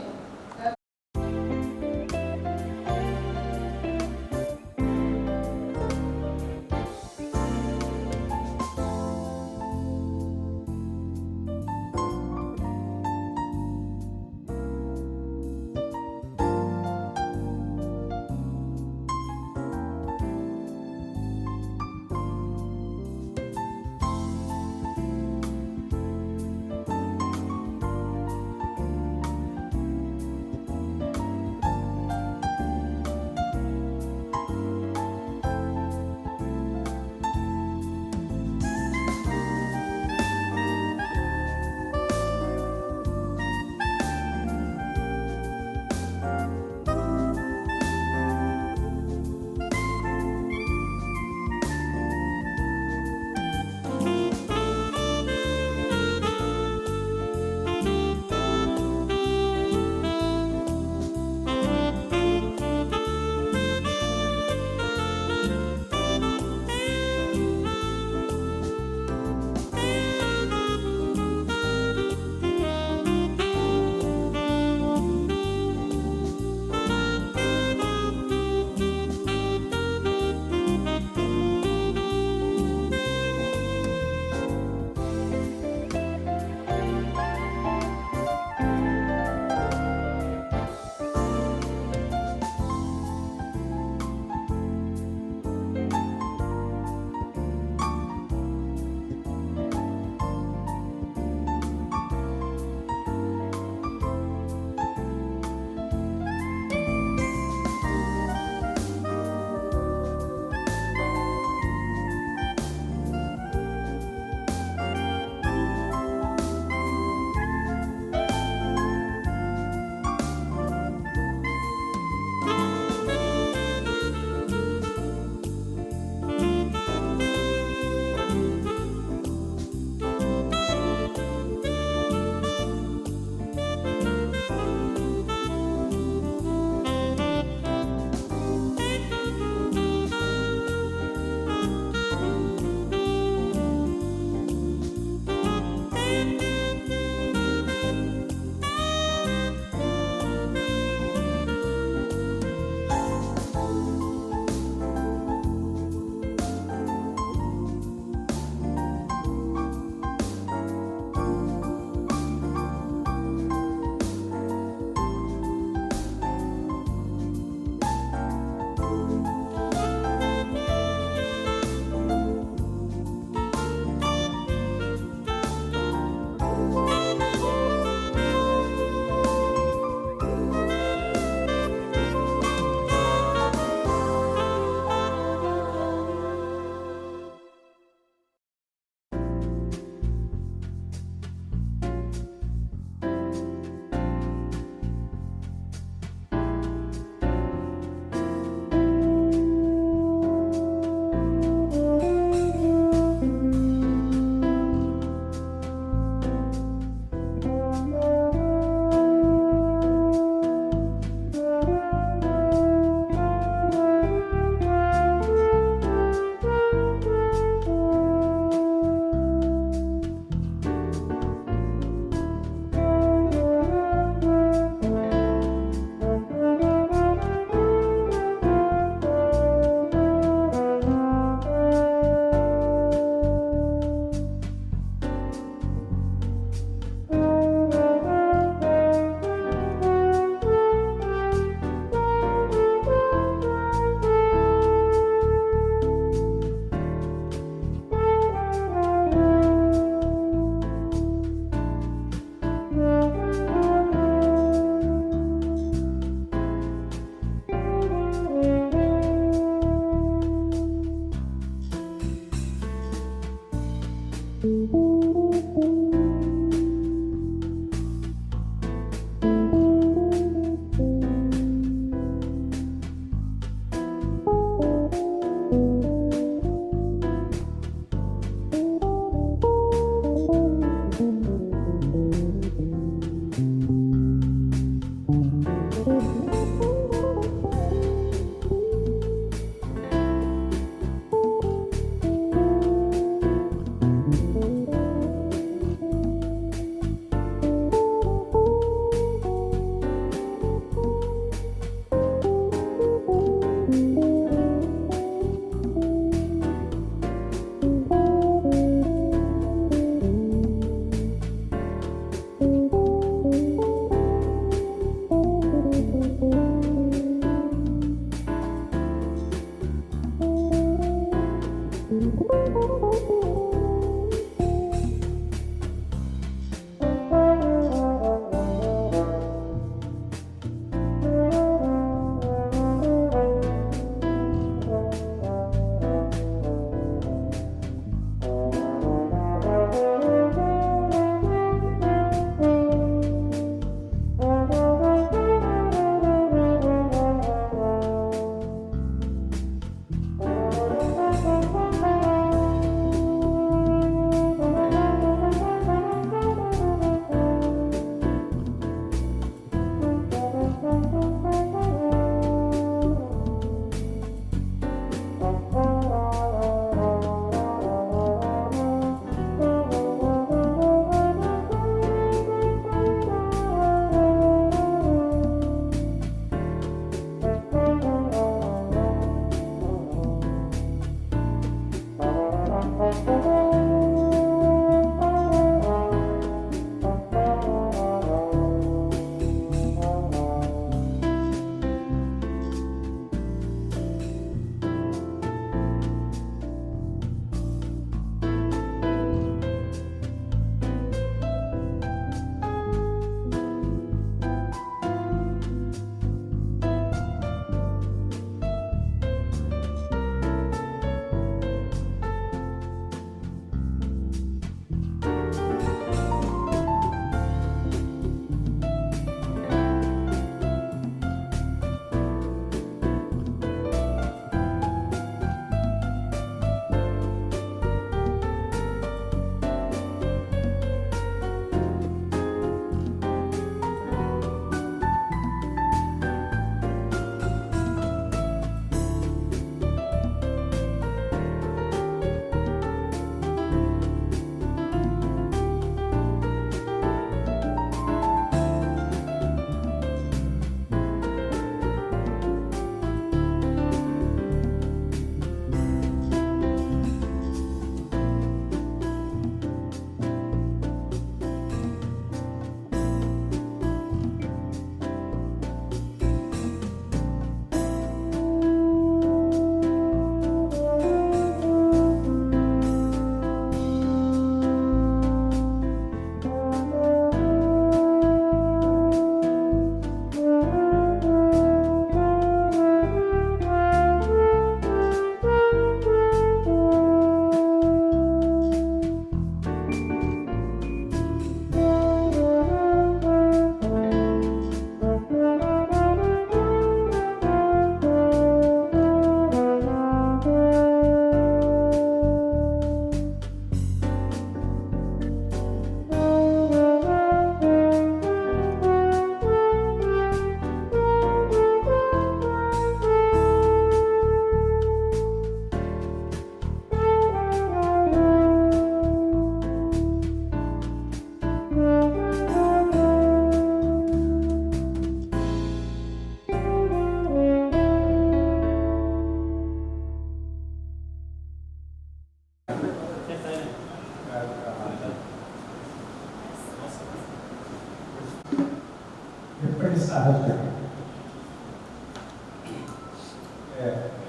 సహజం.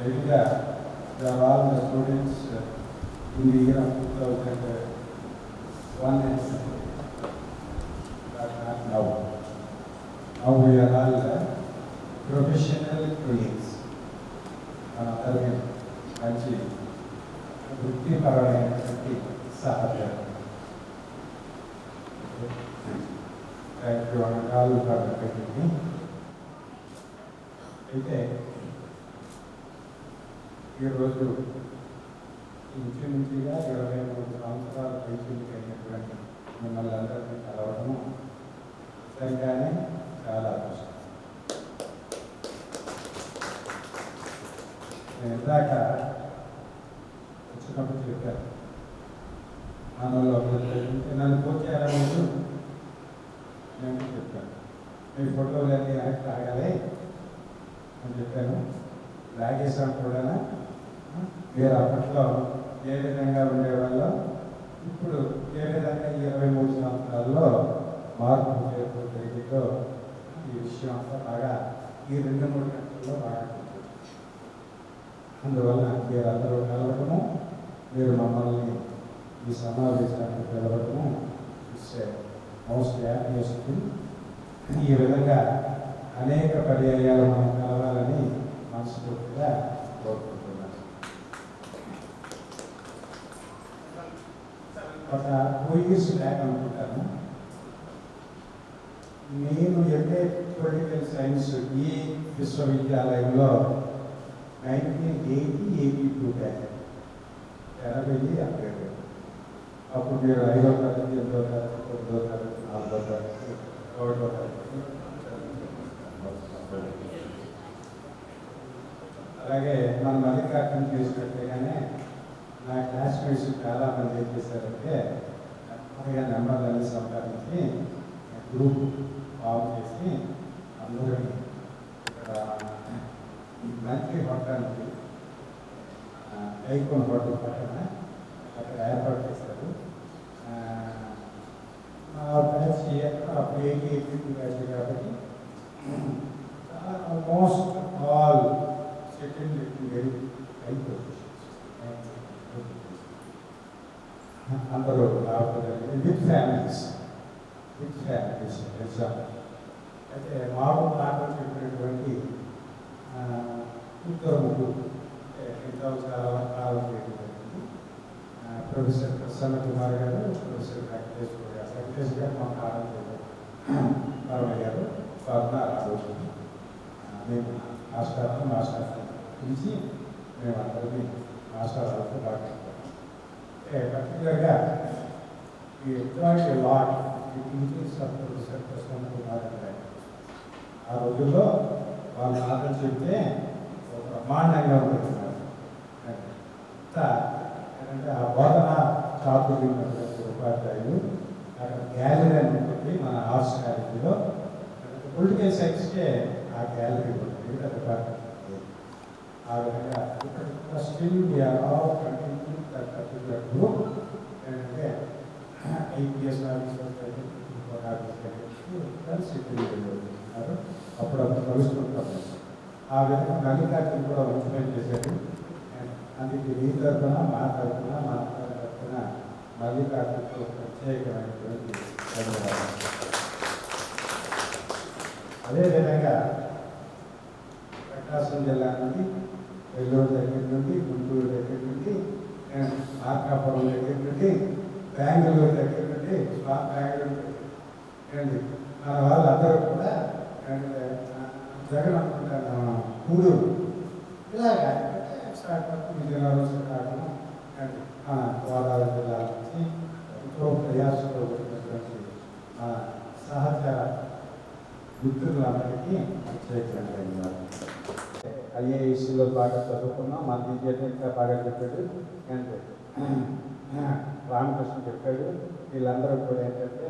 Regular, there are all the students in the year of 2001 and but not now. Now we are all professional colleagues. అందరికీ మంచి వృత్తిపరమైనటువంటి సహజం. థ్యాంక్ యూ అనగాలు కాబట్టి అయితే ఈరోజు ఇంచుమించుగా 23 సంవత్సరాల పైకి అయినటువంటి మిమ్మల్ని అందరినీ కలవడము సరిగానే చాలా కష్టం. నేను ఇందాక వచ్చినప్పుడు చెప్పాను, మనలో నన్ను పోచేయాలనేది నేను చెప్పాను. మీ ఫోటోలన్నీ వెనక్కి రాగాలి అని చెప్పాను. లాగేశాం కూడా. మీరు అప్పట్లో ఏ విధంగా ఉండేవాళ్ళో ఇప్పుడు ఏ విధంగా 23 సంవత్సరాల్లో మార్పు చేరుకు జరిగిందో ఈ విషయం అంతా బాగా ఈ 2-3 గంటల్లో బాగా అందువల్ల మీరందరూ కలవడము, మీరు మమ్మల్ని ఈ సమావేశానికి పిలవడము ఇట్స్ మోస్ట్ హ్యాపీయెస్ట్ థింగ్. ఈ విధంగా అనేక పర్యాయాలు మనం కలవాలని మనస్ఫూర్తిగా కోరుకుంటున్నాను. ఒక 2 years బ్యాక్ అనుకుంటాను, నేను ఎంఏ పొలిటికల్ సైన్స్ ఈ విశ్వవిద్యాలయంలో 1982 బ్యాక్ 80 అప్పుడు మీరు 5వ తరగతి, 8వ తరగతి, 9వ తరగతి, 4వ తరగతి, 1వ తరగతి. అలాగే మన మల్లికార్జున చేసినట్టుగానే నా క్లాస్మేట్స్ చాలామంది ఏం చేశారంటే నెంబర్లన్నీ సంపాదించి గ్రూప్ ఫామ్ చేసి అందరినీ ఇక్కడ మంత్రి హోటల్కి ఐకోన్ హోటల్ పక్కన అక్కడ ఏర్పాటు చేశారు. మా బ్యాచ్ అప్పుడు 80 బ్యాచ్ కాబట్టి almost all settled in very high positions. అందరూ విత్ ఫ్యామిలీస్ ఎగ్జామ్. అయితే మాకు నాకు చెప్పినటువంటి 2 కాలం జరిగింది. ప్రొఫెసర్ ప్రసన్న కుమార్ గారు, ప్రొఫెసర్ వెంకటేష్ గారు మా పాఠం చెప్పారు గారు వారు మేము మాస్టర్ పిలిచి మేమందరినీ మాస్టర్ వాళ్ళతో మాట్లాడుతాం. పర్టికులర్గా ఈ ఎంజాయ్ లాట్ ఈ teachers of professor Prasanna Kumar గారు ఆ రోజుల్లో వాళ్ళు మాటలు చెప్తే ఒక బ్రహ్మాండంగా ఉంటుంది. ఎందుకంటే ఆ బోధన చాతుర్యున్నటువంటి ఉపాధ్యాయులు అక్కడ గ్యాలరీ అని ఉంటుంది మన ఆర్ట్స్ కాలేజీలో. పొలిటికల్ సైన్స్కే ఆ గ్యాలరీ ఉంటుంది, డిపార్ట్మెంట్. ఆ విధంగా still we are all continue that particular group. ఏంటంటే ఐపీఎస్ ఆఫీసర్స్ కలిసి ఉన్నారు. అప్పుడప్పుడు కలుసుకుంటాము. ఆ విధంగా మల్లికార్జున కూడా మంచి చేశారు. అందుకే మీ తరఫున, మా తరఫున, మా తరఫున మల్లికార్జునకు ప్రత్యేకమైనటువంటి ధన్యవాదాలు. అదేవిధంగా ప్రకాశం జిల్లా నుండి, వెల్లూరు దగ్గర నుండి, గుంటూరు దగ్గర నుండి, మార్కాపురం దగ్గర నుండి, బెంగళూరు దగ్గర నుండి, బెంగళూరు అండి మన వాళ్ళందరూ కూడా జగన్ అనుకుంటాను కూడూరు ఇలాగా విజయనగరం, శ్రీకాకుళం అండ్ మన గోదావరి జిల్లా నుంచి ఎంతో ప్రయాసంలో వచ్చినటువంటి మన సహచర మిత్రులందరికీ ప్రత్యేకంగా ధన్యవాదాలు. ఐఏఎస్లో బాగా చదువుకున్నాం. మన టీచర్ ఇంకా బాగా చెప్పాడు అండ్ రామకృష్ణ చెప్పాడు. వీళ్ళందరూ కూడా ఏంటంటే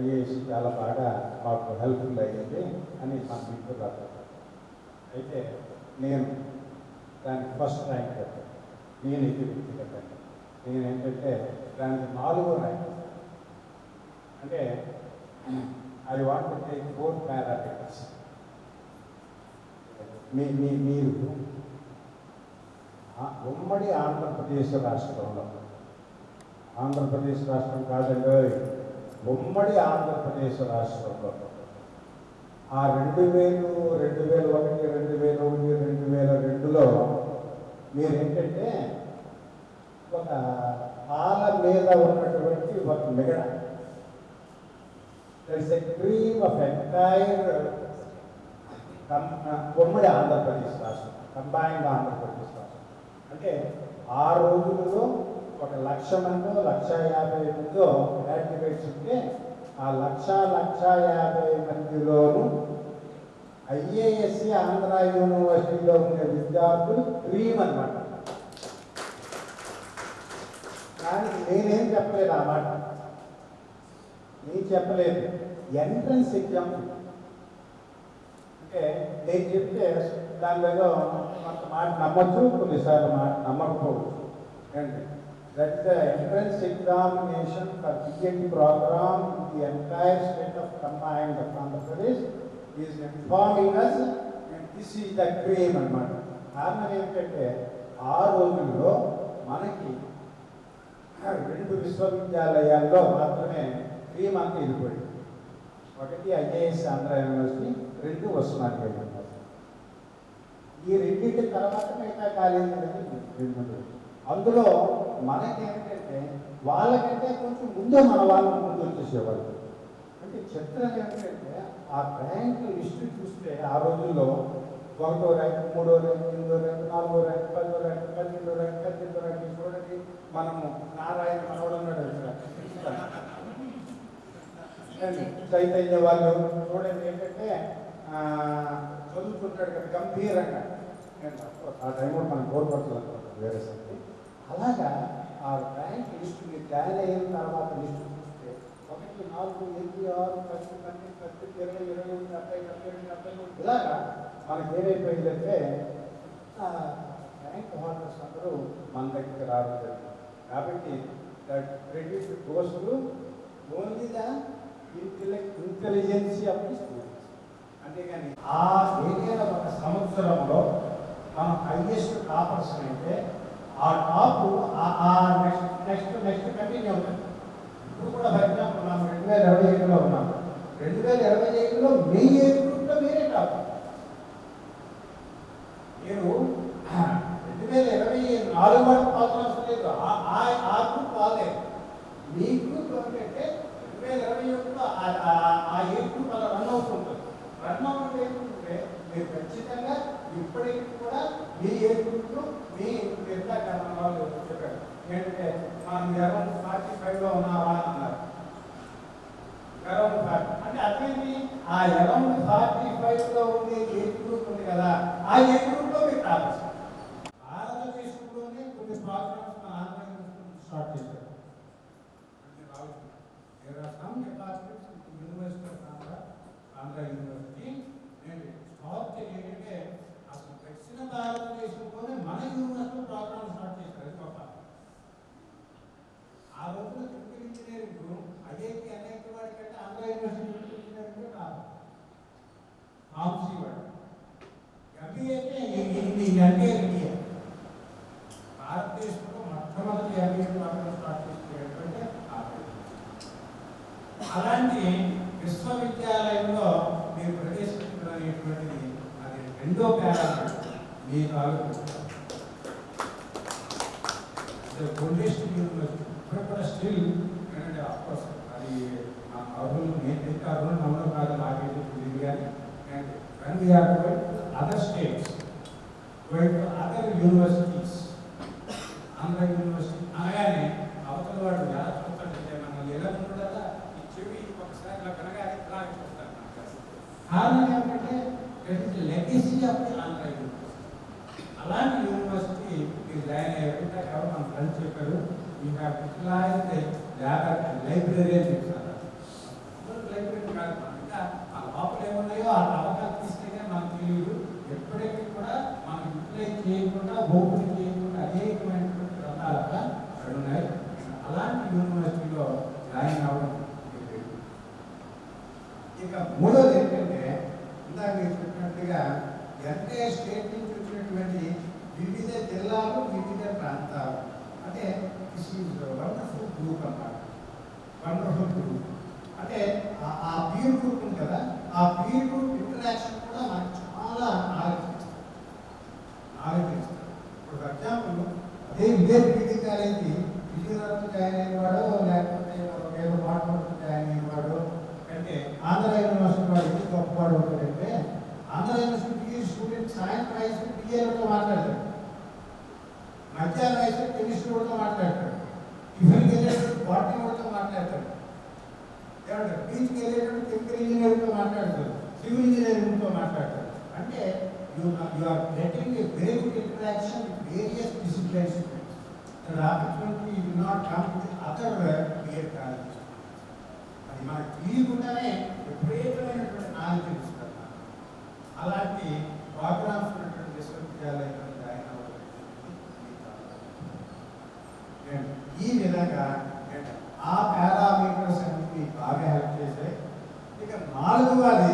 ఐఏఎస్ చాలా బాగా మాకు హెల్ప్ఫుల్ అయ్యింది అని మా మిత్రులు అన్నారు. అయితే నేను దానికి ఫస్ట్ ర్యాంక్ పెట్టాను. నేను ఇది వ్యక్తిగతంగా నేనేంటంటే దానికి 4వ ర్యాంక్. అంటే I want to take 4 parameters. మీరు ఉమ్మడి ఆంధ్రప్రదేశ్ రాష్ట్రంలో, ఆంధ్రప్రదేశ్ రాష్ట్రం కాదండి, ఉమ్మడి ఆంధ్రప్రదేశ్ రాష్ట్రంలో ఆ 2000, 2001, 2001, 2002లో మీరేంటంటే ఒక ఒక పాల మీద ఉన్నటువంటి ఒక మిగడ. That's a cream of entire ఉమ్మడి ఆంధ్రప్రదేశ్ రాష్ట్రం, కంబైన్డ్ ఆంధ్రప్రదేశ్ రాష్ట్రం. అంటే ఆ రోజుల్లో 1,00,000 మందో 1,50,000 మందో గ్రాడ్యుయేట్స్ ఉంటే ఆ 1,50,000 మందిలోనూ ఐఏఎస్సి ఆంధ్ర యూనివర్సిటీలో ఉండే విద్యార్థులు క్రీమ్ అన్నమాట. కానీ నేనేం చెప్పలేదు ఆ మాట, నేను చెప్పలేదు. ఎంట్రన్స్ ఎగ్జామ్ అంటే నేను చెప్తే దానిలో కొంత మాట నమ్మచ్చు, కొన్నిసార్లు మాట నమ్మకపోవచ్చు. అండి that is the entrance examination for BEd program in the entire state of combined Andhra Pradesh is informing us and this is the cream అన్నమాట. కారణం ఏంటంటే ఆ రోజుల్లో మనకి 2 విశ్వవిద్యాలయాల్లో మాత్రమే క్రీమ్ అంతా వెళ్ళిపోయింది. ఒకటి IAS Andhra university, 2 Osmania university. ఈ రెండింటి తర్వాత మిగతా కాలేజీలకి అందులో మనకేంటంటే వాళ్ళకంటే కొంచెం ముందే మన వాళ్ళని ముందు వచ్చేసేవాళ్ళు. అంటే చిత్రం ఏంటంటే ఆ ర్యాంక్ లిస్ట్ చూస్తే ఆ రోజుల్లో 1వ ర్యాంక్, 3వ ర్యాంక్, 8వ ర్యాంక్, 4వ ర్యాంక్, 10వ ర్యాంక్, 12వ ర్యాంక్, 18వ ర్యాంక్. చూడండి మనము నారాయణ మనవడు ఉన్నాడు చైతన్య వాళ్ళు చూడండి ఏంటంటే చదువుతుంటాడు కదా గంభీరంగా. ఆ టైం కూడా మనం కోరుకుంటున్నాం వేరే సంగతి. అలాగా ఆ ర్యాంక్ లిస్ట్ మీరు జాయిన్ అయిన తర్వాత లిస్ట్ చూస్తే 1, 4, 8, 6, 10, 12, 20, 21, 30, 32, ఇలాగా మనకి ఏమైపోయిందంటే ర్యాంక్ హోల్డర్స్ అందరూ మన దగ్గరికి రావడం జరిగింది. కాబట్టి that credit goes to only the intelligence of the students. అంతేగాని ఆ ఏదైనా ఒక సంవత్సరంలో మనం హైయెస్ట్ టాపర్స్ అయితే ఆ టాప్ నెక్స్ట్ కంటిన్యూ అవుతుంది. ఇప్పుడు కూడా ఫర్ ఎగ్జాంపుల్ మనం 2025లో ఉన్నాం. 2025లో మీ ఏజ్ గ్రూప్లో మీరే టాప్. మీరు 2024 వరకు పాల్గొన అవసరం లేదు. ఆ గ్రూప్ వాళ్ళే. మీ గ్రూప్ ఏంటంటే 2021లో ఆ ఏజ్ గ్రూప్ అలా రన్ అవుతుంటుంది. రన్ అవుతుంటే ఏంటంటే మీరు ఖచ్చితంగా ఇప్పటికి కూడా మీ ఏజ్ గ్రూప్లో మీ ఎంత వాళ్ళు చెప్పారు ఏంటంటే మనం అరౌండ్ 45లో ఉన్నావా అన్నారు. అరౌండ్ 40 అంటే అదేంటి, ఆ అరౌండ్ 45లో ఉండే ఏజ్ గ్రూప్ ఉంది కదా, ఆ ఏజ్ గ్రూప్లో మీరు టాపర్స్. భారతదేశంలోనే కొన్ని ప్రోగ్రామ్స్ మన ఆంధ్ర యూనివర్సిటీ స్టార్ట్ చేశారు. University of Andhra university start ఏంటంటే అసలు దక్షిణ భారతదేశంలోనే మన యూనివర్సిటీ ప్రోగ్రామ్ స్టార్ట్ చేశారు. అది గొప్ప. ఆ రోజున కెమికల్ ఇంజనీరింగ్ ఐఐటి అనేక వాడి కంటే Andhra university chemical engineering top. కాంసీ వాడు ఎంబీఏ అంటే ఇండియా భారతదేశంలో మొట్టమొదటి ఎంబీఏ ప్రోగ్రామ్ స్టార్ట్ చేసినటువంటి అలాంటి విశ్వవిద్యాలయంలో మీరు ప్రవేశించడం అది రెండో పారామీటర్. మీ తాలూకు బుద్ధిస్ట్ యూనివర్సిటీ ఇప్పుడు కూడా స్టిల్ ఏంటంటే అఫ్కోర్స్ అది అర్హులు నేను అర్హులు నమ్మడం కాదు, నాకైతే తెలియదు. కానీ and when we are going to other states, going to other universities, Andhra university అనగానే అవతల వాడు ఎలా చూస్తాడంటే మనం ఎలా ఉండదా ఈ చెవి ఒకసారి ఇలా కనగానే ఇలా చూస్తాను. కారణం ఏమిటంటే legacy of the Andhra university. అలాంటి యూనివర్సిటీ మీరు జాయిన్ అయ్యారు. ఎవరు మన ఫ్రెండ్స్ చెప్పారు, యూ హ్యావ్ యూటిలైజ్డ్ లైబ్రరీ అని చెప్తారు. లైబ్రరీ కాదు, ఇంకా ఆ లోపల ఏమున్నాయో ఆ తవ్వకాలు తీసుకెళ్ళి మనకు తెలియదు. ఎప్పటికీ కూడా మనం యూటిలైజ్ చేయకుండా, ఓపెన్ చేయకుండా అనేకమైనటువంటి గ్రంథాలు అక్కడ ఉన్నాయి. అలాంటి యూనివర్సిటీలో జాయిన్ అవ్వడం. ఇక మూడోది ఏంటంటే ఇందాక మీరు చెప్పినట్టుగా ఎంటైర్ స్టేట్ నుంచి వచ్చినటువంటి వివిధ జిల్లాలు, వివిధ ప్రాంతాలు. అంటే దిస్ ఈజ్ వండర్ఫుల్ గ్రూప్ అన్నమాట. వండర్ఫుల్ గ్రూప్ అంటే ఆ పీర్ గ్రూప్ ఉంది కదా, ఆ పీర్ గ్రూప్ ఇంటరాక్షన్ కూడా మనకు చాలా నాలెడ్జ్ ఇస్తారు. ఇప్పుడు ఫర్ ఎగ్జాంపుల్ అదే విజయ కాలేజీ మాట్లాడతాడు. ఏమంటారు? బీచ్కి వెళ్ళేటప్పుడు కెమికల్ ఇంజనీరింగ్తో మాట్లాడతారు, సివిల్ ఇంజనీరింగ్తో మాట్లాడతారు. అంటే you are getting a very good interaction with various disciplines. The opportunity will not come with other BEd colleges. అది మనకు తెలియకుండానే విపరీతమైనటువంటి నాలెడ్జ్ ఇస్తారు. అలాంటి ప్రోగ్రామ్స్ ఉన్నటువంటి విశ్వవిద్యాలయంలో జాయిన్ అవ్వాలి. ఈ విధంగా ఆ పారామీటర్స్ అనేది బాగా హెల్ప్ చేశాయి. ఇక నాలుగవది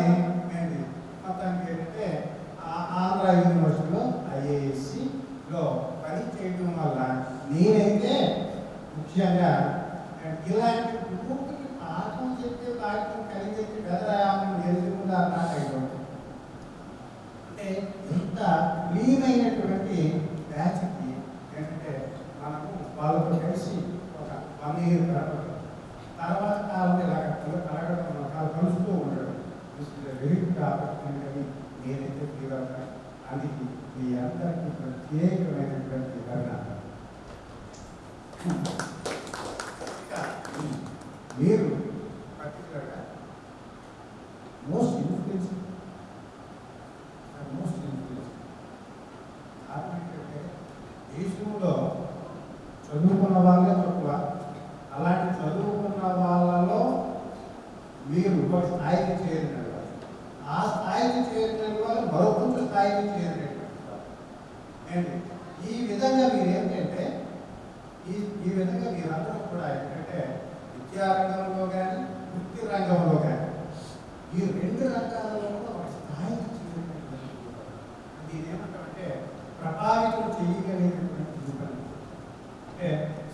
ఏంటి మొత్తానికి ఏంటంటే ఆంధ్ర యూనివర్సిటీలో ఐఏఎస్సిలో పని చేయడం వల్ల నేనైతే ముఖ్యంగా ఇలాంటి గ్రూప్కి పాఠం చెప్పే పాఠం కలిగే వెదరాయామం ఎదుగుతుందా నాకు అయిపోతుంది. అంటే ఇంత క్లీనైనటువంటి బ్యాచ్కి ఏంటంటే మనము వాళ్ళతో కలిసి ఒక 1 year గడపడం, తర్వాత కాలం ఇలాగ కలగడం, కలుస్తూ ఉండడం వెరీ గుడ్ ఆపర్చునిటీ అని నేనైతే ఫీల్ అవుతాను. అది మీ అందరికీ ప్రత్యేకమైనటువంటి ధన్యవాదాలు. మీరు పర్టికులర్గా మోస్ట్ ఇన్ఫ్లుయెన్స్ కారణం ఏంటంటే దేశంలో చదువుకున్న వాళ్ళే తక్కువ. అలాంటి చదువుకున్న వాళ్ళలో మీరు ఒక స్థాయికి చేరిన వాళ్ళు, ఆ స్థాయికి చేరిన వాళ్ళు మరొక స్థాయికి చేరినటువంటి వాళ్ళు. అండ్ ఈ విధంగా మీరు ఏంటంటే ఈ విధంగా మీరందరూ కూడా ఏంటంటే విద్యారంగంలో కానీ వృత్తి రంగంలో కానీ ఈ 2 రంగాలలో కూడా ఒక స్థాయికి చేరినటువంటి దీని ఏమంటామంటే ప్రభావితం చేయగలిగినటువంటి గ్రూపులు. అంటే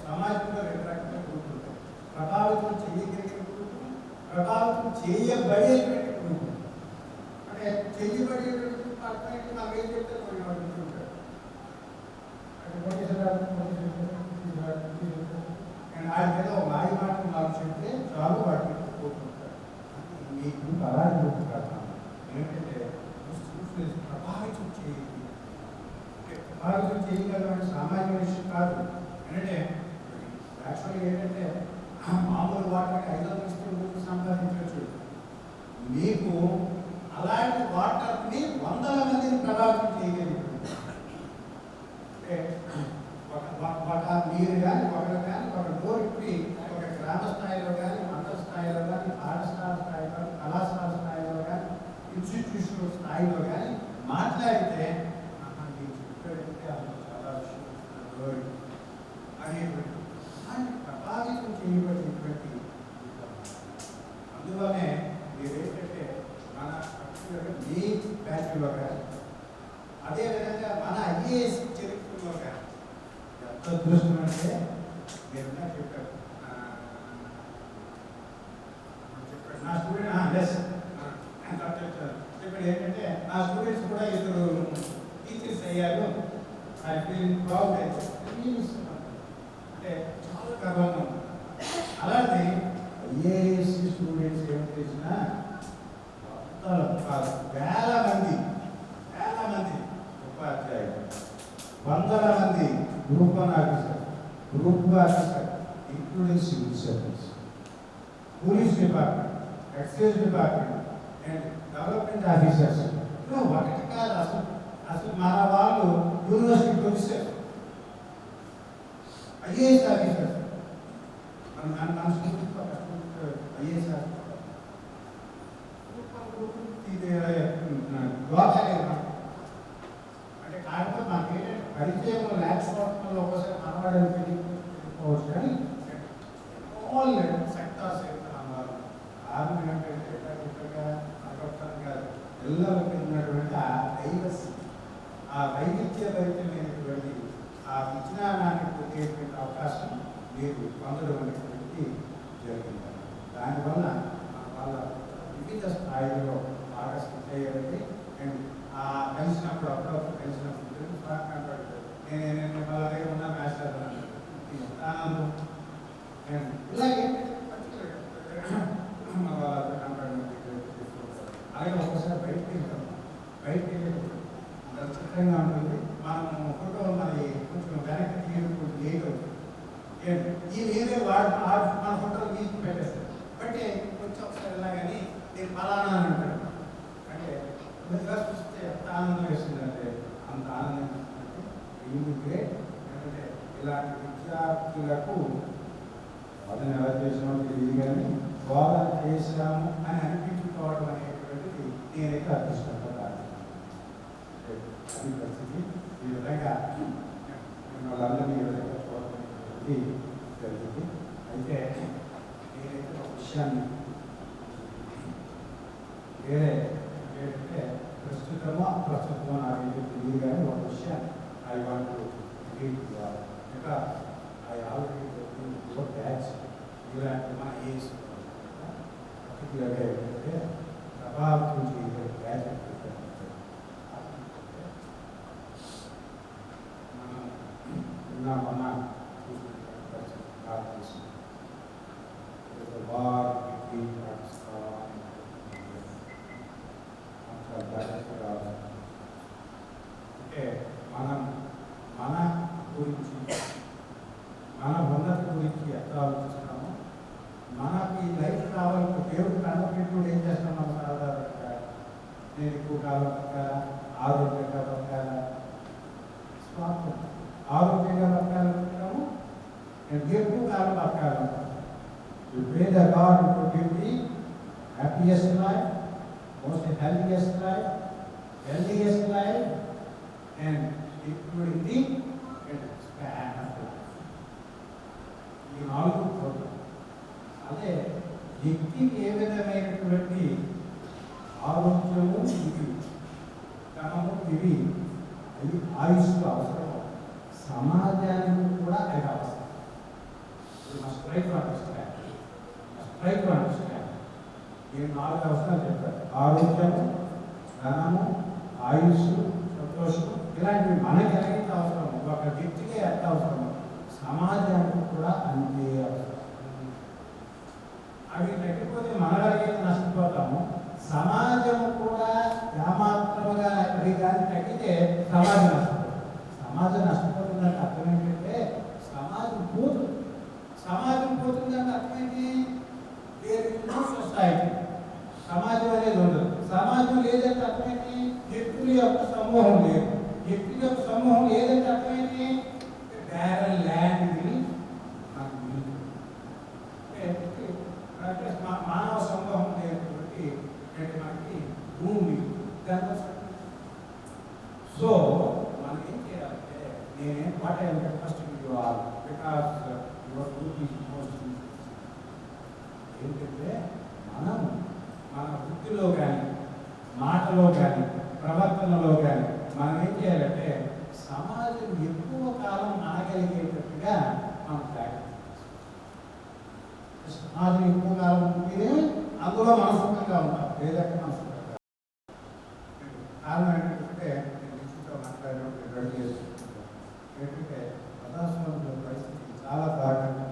సమాజంలో 2 రకాల గ్రూపులు ఉంటాయి. ప్రభావితం చేయగలిగిన గ్రూపు, ప్రభావితం చేయబడేటువంటి గ్రూపు. అంటే చేయబడేటువంటి గ్రూప్ అర్థమైతే మనం ఏం చెప్తే కొన్ని ఉంటారు. ఆయన ఏదో వాయి మాటలు నాకు చెప్తే చాలు వాటిని కోరుకుంటారు. మీ గ్రూప్ అలాంటి గ్రూప్ కాదు. ఏంటంటే ప్రభావితం చేయగలమైన సామాన్య విషయం కాదు. ఏంటంటే యాక్చువల్గా ఏంటంటే మామూలు వాటర్కి 500 ఇస్తే ఊరికి సంపాదించవచ్చు. మీకు అలాంటి వాటర్ని 100 మందిని ప్రభావితం చేయగలిగారు. మీరు కానీ ఒకరు కానీ ఒక నోరుకి ఒక గ్రామ స్థాయిలో కానీ, మండల స్థాయిలో కానీ, పాఠశాల స్థాయిలో కానీ, కళాశాల స్థాయిలో కానీ, ఇన్స్టిట్యూషనల్ స్థాయిలో కానీ మాట్లాడితే మీరు చెప్పేటంటే అసలు చాలా విషయం అనేటువంటి ప్రభావితం చేయబడినటువంటి. అందువల్లనే మీరు ఏంటంటే మన మీ బ్యాచ్లో కానీ అదేవిధంగా మన ఐఏఎస్ చరిత్రలో కానీ ఎంత అదృష్టం అంటే మీరు చెప్పారు నా స్టూడెంట్ చెప్పాడు ఏంటంటే నా స్టూడెంట్స్ కూడా 2 టీచర్స్ అయ్యారు. ఐ ఫీల్ ప్రౌడ్ అంటే చాలా గర్వంగా ఉంది. అలాంటి ఐఏఎస్ స్టూడెంట్స్ ఏం చేసినా వేల మంది ఉపాధ్యాయులు, 100 మంది group 1 officer, group 2 officer, including civil service, police department, excise department and development officers. ఒకటి కాదు, అసలు మన వాళ్ళు యూనివర్సిటీకి వచ్చారు ఐఏఎస్ ఆఫీసర్స్. మన ఐఏఎస్ ఆఫీసర్ అంటే కాకపోతే మాకు ఏంటంటే పరిచయం లేకపోవడంలో ఒకసారి మనవాడని తెలియకపోవచ్చు. కానీ ఆల్ సెక్టార్స్ అన్నారు ఆర్మీ ఏంటంటే కాదు, పిల్లలకి ఉన్నటువంటి ఆ డైవర్సిటీ, ఆ వైవిధ్యభరితమైనటువంటి ఆ విజ్ఞానాన్ని పొందేటువంటి అవకాశం మీరు పొందడం అనేటువంటి జరిగింది. దానివల్ల మన వాళ్ళ వివిధ స్థాయిలో బాగా స్పిట్ అయ్యారండి. అండ్ కలిసినప్పుడు అప్పుడప్పుడు కలిసినప్పుడు నేను వాళ్ళ దగ్గర ఉన్న మ్యాచ్ ఆనందం అండ్ ఇలాగే అలాగే ఒకసారి బయటకు వెళ్ళేటప్పుడు అంత చిత్రంగా ఉంటుంది. మనం ఫోటో మరి కొంచెం వెనక్కి తీయడం కొంచెం లేట్ అవుతుంది. ఈ వేరే వాడు మన ఫోటోలు గీసి పెట్టేస్తారు. బట్టి కొంచెం ఒకసారి ఇలాగని నేను ఫలానా అని అంటాడు. అంటే చూస్తే ఎంత ఆనందం వేస్తుందంటే అంత ఆనందం వేస్తుందంటే ఇది గ్రేట్. ఎందుకంటే ఇలాంటి విద్యార్థులకు వాళ్ళని ఎలా చేసినామో తెలియదు కానీ బోధన చేశాము అని అనిపించుకోవడం అనేటువంటిది నేనైతే అదృష్టంగా భావిస్తున్నాను. అది పరిస్థితి. ఈ విధంగా వాళ్ళందరినీ ఈ విధంగా చూడడం జరిగింది. అయితే నేనైతే ఒక విషయాన్ని వేరే ఏంటంటే ప్రస్తుతమో అప్రస్తుతమో నాకైతే తెలియదు కానీ ఒక విషయాన్ని ఐ వాంట్ టు ఇంకా ఐ ఆల్రెడీ బ్యాచ్ ఇలాంటి మా ఏజ్ పర్టికులర్గా ఏంటంటే ప్రభావితం చేయగల బ్యాచ్ మనం మొన్న వార్ బిట్వీన్ పాకిస్తాన్ అంటే మనం మన గురించి మన ఉన్నతి గురించి ఎంత ఆలోచిస్తున్నామో మనకి లైఫ్ కావాలంటే దేవుడు కనపెట్టుడు ఏం చేస్తున్నాం సాధారణంగా నేను ఎక్కువ కాలం బతకాలా, ఆరోగ్యంగా బతకాలా, స్వార్థం ఆరోగ్యంగా బతకాలనుకుంటాము, నేను ఎక్కువ కాలం బతకాలనుకుంటాను. You pray the God to give the happiest life, most healthiest life, and including the span of life. ఈ 4 ప్రోగ్రాం అదే వ్యక్తికి ఏ విధమైనటువంటి ఆరోగ్యము ఇవి ధనము ఇవి అవి ఆయుష్కు అవసరం, సమాజానికి కూడా అది అవసరం. Must try to understand. నేను 4 అవసరాలు చెప్పాను. ఆరోగ్యము, ధనము, ఆయుష్, సంతోషము, ఇలాంటివి మనకి ఎలాగైతే అవసరం, ఒక వ్యక్తికి ఎంత అవసరం సమాజానికి కూడా అంతే అవసరం. అవి లేకపోతే మనలాగైతే నష్టపోతాము, సమాజం కూడా ఏమాత్రముగా అది కానీ తగ్గితే సమాజం నష్టపోతుంది. సమాజం నష్టపోతుందంటే అర్థం ఏంటంటే సమాజం పోతుందంటే అర్థమైంది సొసైటీ, సమాజం అనేది ఉండదు. సమాజం లేదంటే అర్థమైంది వ్యక్తుల యొక్క సమూహం లేదు. వ్యక్తుల యొక్క సమూహం లేదంటే అర్థమైంది బ్యారల్ ల్యాండ్ మానవ సమూహం లేనటువంటి మనకి భూమి. సో మనం ఏం చేయాలంటే నేనేం what I request you all because your duty is most ఏంటంటే మనం మన వృత్తిలో కానీ మాటలో కానీ ప్రవర్తనలో కానీ మనం ఏం చేయాలంటే సమాజం ఎక్కువ కాలం అనగలిగేటట్టుగా మనం ప్రాక్టీస్. సమాజం ఎక్కువ కాలం ఉంటేనే అందులో మనసుగా ఉంటాం, లేదంటే మనసుగా. కారణం ఏంటంటే నేను మాట్లాడినప్పుడు ఏంటంటే ప్రజాస్వామ్య పరిస్థితి చాలా దారుణంగా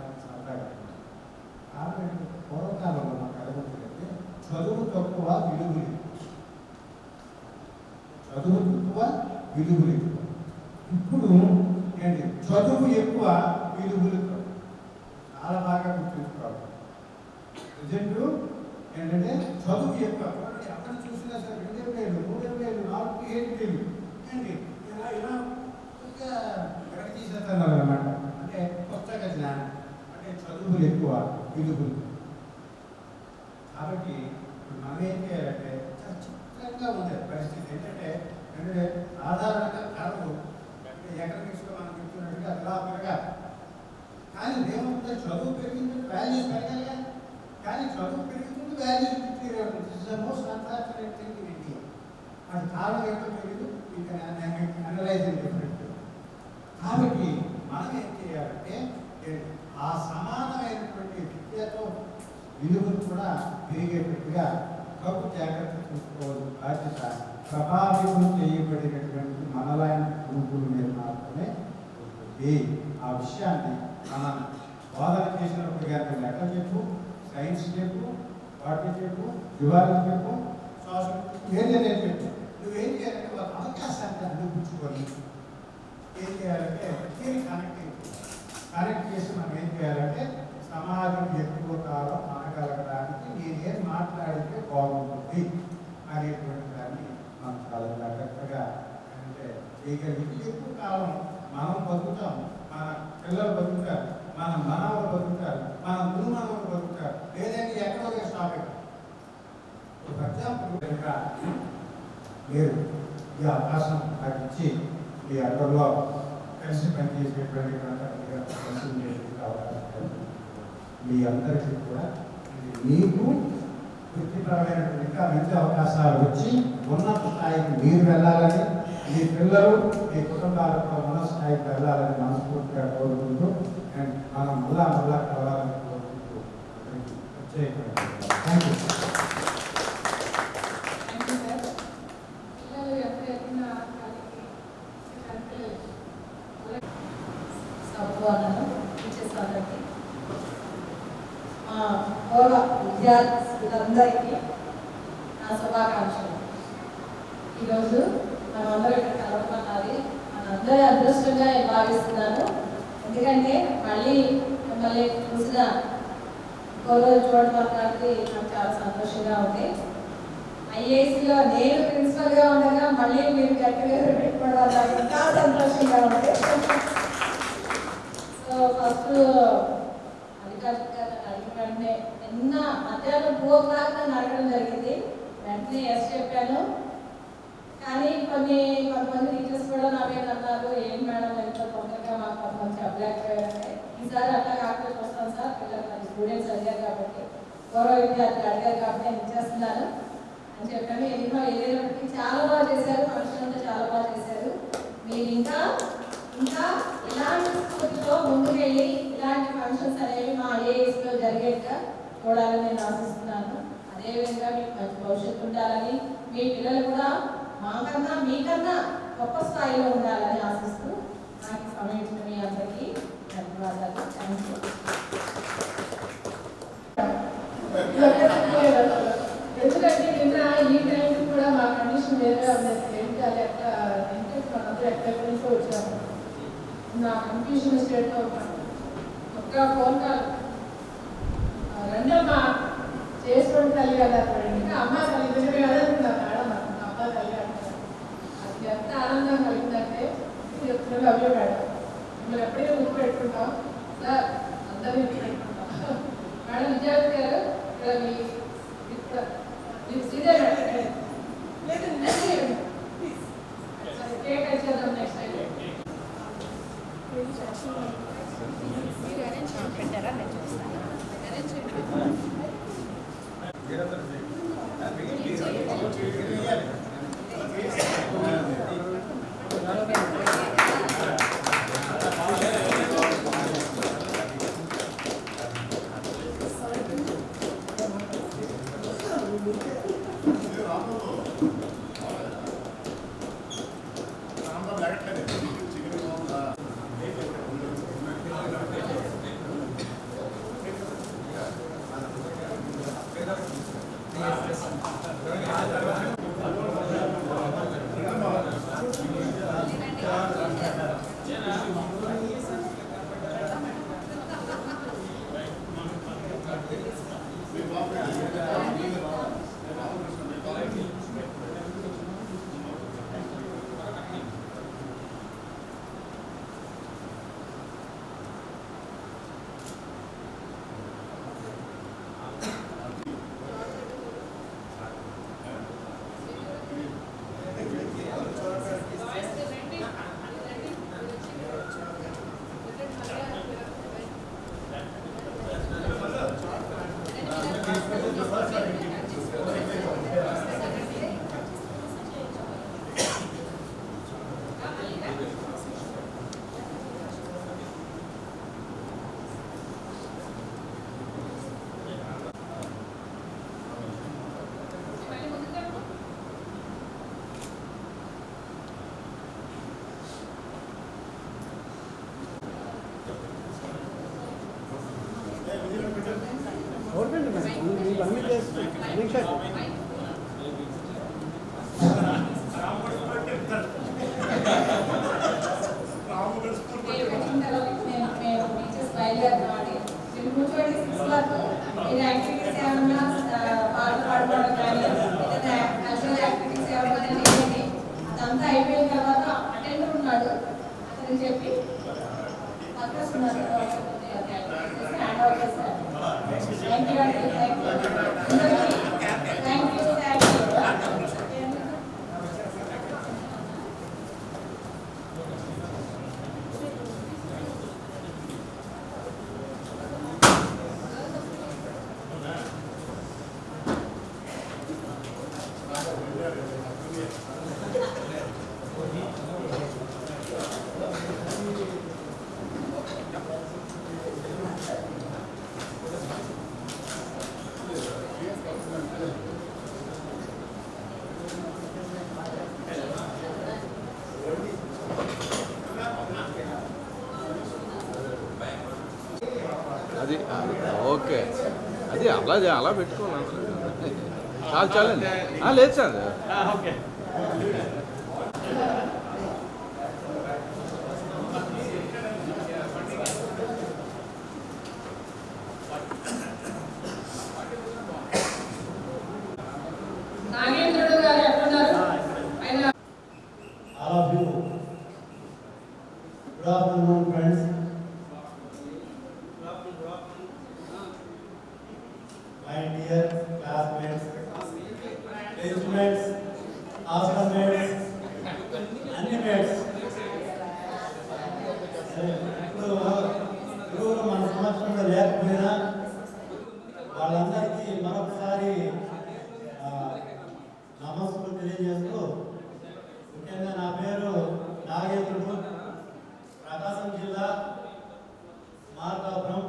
కారణం ఏంటంటే పూర్వకాలంలో నాకు అడుగుతుందంటే చదువు తక్కువ విలువలు ఇప్పుడు ఏంటి చదువు ఎక్కువ విలువలు చాలా బాగా గుర్తుంచుకోవాలి. ప్రజెంట్ ఏంటంటే చదువు ఎక్కువ ఎక్కడ చూసినా సరే 2,000, 3,000, 4,000, 7,000 ఏంటి ఇలా ఎక్కడ తీసేస్తున్నారు అన్నమాట. అంటే పుస్తక జ్ఞానం అంటే చదువులు ఎక్కువ విలువలు. కాబట్టి ఇప్పుడు మనం ఏం చేయాలంటే చాలా చిత్రంగా ఉంది పరిస్థితి. ఏంటంటే సాధారణంగా కరువు ఎకనామిక్స్లో మనం చెప్తున్నట్టుగా అలా పెరగాలి. కానీ ఏమవుతుంది, చదువు పెరిగింది వాల్యూస్ పెరగాలి. కానీ చదువు పెరుగుతుంది values most unfortunate thing in India. అది కారణం ఏంటో తెలియదు. Analyse different. కాబట్టి మనం ఏం చేయాలంటే ఆ సమానమైనటువంటి విద్యతో విలువలు కూడా పెరిగేటట్టుగా గొప్ప జాగ్రత్త చూసుకోవాల్సిన బాధ్యత ప్రభావితం చేయబడినటువంటి మనలాంటి గ్రూపుల మీద మాత్రమే ఉంటుంది. ఆ విషయాన్ని మనం బోధన చేసినప్పుడు కానీ లెక్క చెప్పు, సైన్స్ చెప్పు, వాటి చెప్పు, జివాలజీ చెప్పు, సోషల్ ఏదైనా చెప్పు, నువ్వేం చేయాలంటే ఒక అవకాశాన్ని అందిపుచ్చుకొని ఏం చేయాలంటే దీన్ని కనెక్టింగ్ కరెక్ట్ చేసి మనం ఏం చేయాలంటే సమాజం ఎక్కువ కాలం అనగలగడానికి నేనేం మాట్లాడితే బాగుంటుంది అనేటువంటి దాన్ని మనం చాలా జాగ్రత్తగా అంటే చేయగలిగి ఎక్కువ కాలం మనం బతుకుతాం, మన పిల్లలు బతుకుతారు, మన మనవలు బతుకుతారు, మన గురుమానవులు బతుకుతారు, లేదంటే ఎక్కడో స్టాప్ అయిపోతారు. ఫర్ ఎగ్జాంపుల్ కనుక మీరు ఈ అవకాశం నాకు ఇచ్చి మీ అందరిలో కలిసి పనిచేసేటువంటి అవకాశం మీ అందరికీ కూడా మీకు వృత్తిపరమైనటువంటి ఇంకా మంచి అవకాశాలు వచ్చి ఉన్నత స్థాయికి మీరు వెళ్ళాలని, మీ పిల్లలు మీ కుటుంబాలు కూడా ఉన్నత స్థాయికి వెళ్ళాలని మనస్ఫూర్తిగా కోరుకుంటూ అండ్ మనం మళ్ళా కలవాలని కోరుకుంటూ థ్యాంక్ యూ. విద్యార్థులందరికీ నా శుభాకాంక్షలు. ఈరోజు మనమందరం ఇక్కడ కలవమన్నది మనందరి అదృష్టంగా నేను భావిస్తున్నాను. ఎందుకంటే మళ్ళీ మిమ్మల్ని చూసిన రోజు చూడటం నాకు చాలా సంతోషంగా ఉంది. ఐఏఎస్లో నేను ప్రిన్సిపల్గా ఉండగా మళ్ళీ మీరు గట్టిగా పెట్టుకోవడం నాకు ఇంకా సంతోషంగా ఉంది. సో ఫస్ట్ అడిగిన వెంటనే నిన్న మధ్యాహ్నం 2 o'clock నన్ను అడగడం జరిగింది. వెంటనే ఎస్ చెప్పాను. కానీ కొంతమంది టీచర్స్ కూడా నా మీద అన్నారు, ఏం మేడం ఎంత తొందరగా మాకు కొంతమంది చెప్పలేకపోయారంటే, ఈసారి అట్లా కాకపోతే చూస్తాను సార్, పిల్లలు స్టూడెంట్స్ అడిగారు కాబట్టి, గౌరవ విద్యార్థులు అడిగారు కాబట్టి నేను ఇచ్చేస్తున్నాను అని చెప్పాను. వెళ్ళినప్పటికీ చాలా బాగా చేశారు, ఫంక్షన్ అంతా చాలా బాగా చేశారు. మీరు ఇంకా ఇలాంటి స్ఫూర్తిలో ముందుకెళ్ళి ఇలాంటి ఫంక్షన్స్ అనేవి మా ఐఏఎస్లో జరిగేట్టుగా చూడాలని నేను ఆశిస్తున్నాను. అదేవిధంగా మీకు మంచి భవిష్యత్తు ఉండాలని, మీ పిల్లలు కూడా మాకన్నా మీకన్నా గొప్ప స్థాయిలో ఉండాలని ఆశిస్తూ నాకు సమయం ఇచ్చిన మీ అందరికీ ధన్యవాదాలు. Thank you. ఎందుకంటే నిన్న ఈ టైంకి కూడా మా కండిషన్ వేరే ఉండేది. ఏంటంటే ఎట్లా మనందరూ ఎక్కడి నుంచో వచ్చాము. నా కన్ఫ్యూజన్ స్టేట్లో ఒక్క ఫోన్ కాల్ రెండమ్మా చేసుకోండి తల్లి కదా ఇంకా అమ్మ తల్లి నిజమే అడుగుతున్నారు మేడం, అమ్మ తల్లి అంటారు. అది ఎంత ఆనందం కలిగిందంటే చెప్తున్నారు. అవే మేడం మిమ్మల్ని ఎప్పుడైనా గుర్తు పెట్టుకుంటాం సార్, అందరినీ గుర్తు పెట్టుకుంటాం. మేడం విద్యార్థి గారు ఇక్కడ మీరు సీదే లేదు కేక్ వచ్చేద్దాం నెక్స్ట్ టైం. మీరు అరేంజ్ పెట్టారా? నేను చూస్తాను. అరేంజ్ పాటు మీరు యాక్టివిటీస్ ఏమన్నా పాటలు పాడుకోవడం కానీ లేదా కల్చరల్ యాక్టివిటీస్ ఏమన్నా చేయండి. అదంతా అయిపోయిన తర్వాత అటెండర్ ఉన్నాడు అతను చెప్పి వర్కర్స్ ఉన్నారు హ్యాండ్ ఓవర్ చేస్తారు. థ్యాంక్ యూ అండి. Thank you. అది ఓకే, అది అలా పెట్టుకోవాలి. చాలండి. లేదు సార్. ఓకే. నాగేంద్రుడు గారు ఎక్కడున్నారు? ఆయన all of you. Good afternoon, friends. My dear classmates, instruments, housemates, animates. ఇప్పుడు గురువులు మన సంవత్సరంలో లేకపోయినా వాళ్ళందరికీ మరొకసారి నమస్కారం తెలియజేస్తూ, ముఖ్యంగా నా పేరు నాగేంద్రుడు, ప్రకాశం జిల్లా Markapuram.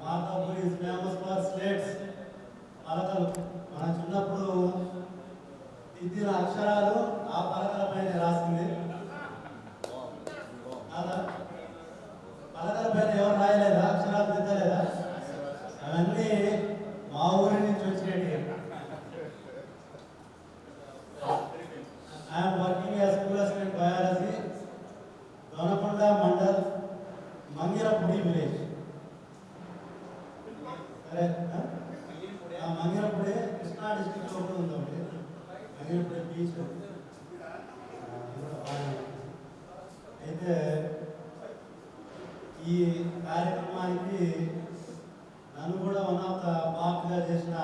Markapuram is famous for slates, పలకలు. మనం చిన్నప్పుడు దిద్దిన అక్షరాలు ఆ పలకల పైన రాసింది. పలకల పైన ఎవరు రాయలేదా? అక్షరాలు దిద్దలేదా? అవన్నీ మా ఊరి నుంచి వచ్చినవి. I am working as school assistant biology, Donakonda Mandal, Mangirapudi village. Correct? Mangirapudi, Krishna district lo undi. Mangirapudi beach. అయితే ఈ కార్యక్రమానికి నన్ను కూడా వన్ ఆఫ్ ద పార్ట్గా చేసిన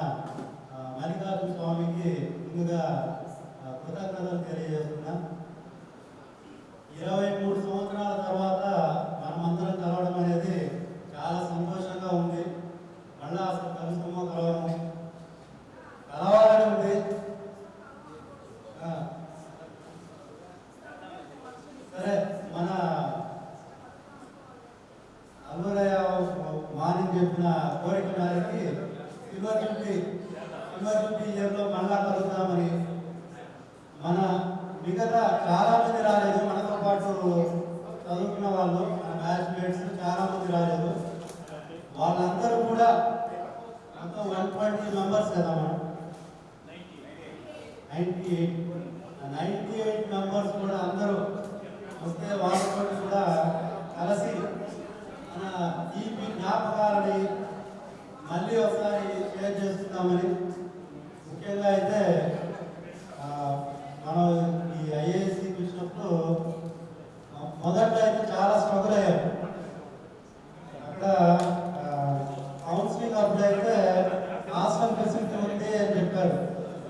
మల్లికార్జున స్వామికి ముందుగా కృతజ్ఞతలు తెలియజేస్తున్నా. 23 సంవత్సరాల తర్వాత మనమందరం కలవడం అనేది చాలా సంతోషంగా ఉంది. మళ్ళీ అసలు కలుస్తామో కలవము, కలవాలని ఉంది. సరే, మన అల్లూరయ్య మార్నింగ్ చెప్పిన కోరిక మేరకి సిల్వర్ జూబ్లీ ఇయర్లో మళ్ళా కలుద్దామని. మన మిగతా చాలా మంది రాలేదు, మనతో పాటు చదువుకున్న వాళ్ళు, మన బ్యాచ్మేట్స్ చాలా మంది రాలేదు. వాళ్ళందరూ కూడా మొత్తం 120 మెంబర్స్ కదా మనం, 98 మెంబర్స్ కూడా అందరూ వస్తే వాళ్ళతో కూడా కలిసి మన ఈ జ్ఞాపకాలని మళ్ళీ ఒకసారి షేర్ చేస్తున్నామని. ముఖ్యంగా అయితే మనం ఈ ఐఏఎస్సికి వచ్చినప్పుడు మొదట్లో అయితే చాలా స్ట్రగుల్ అయ్యారు. అక్కడ కౌన్సిలింగ్ అప్పుడైతే హాస్టల్ ఫెసిలిటీ ఉంది అని చెప్పారు,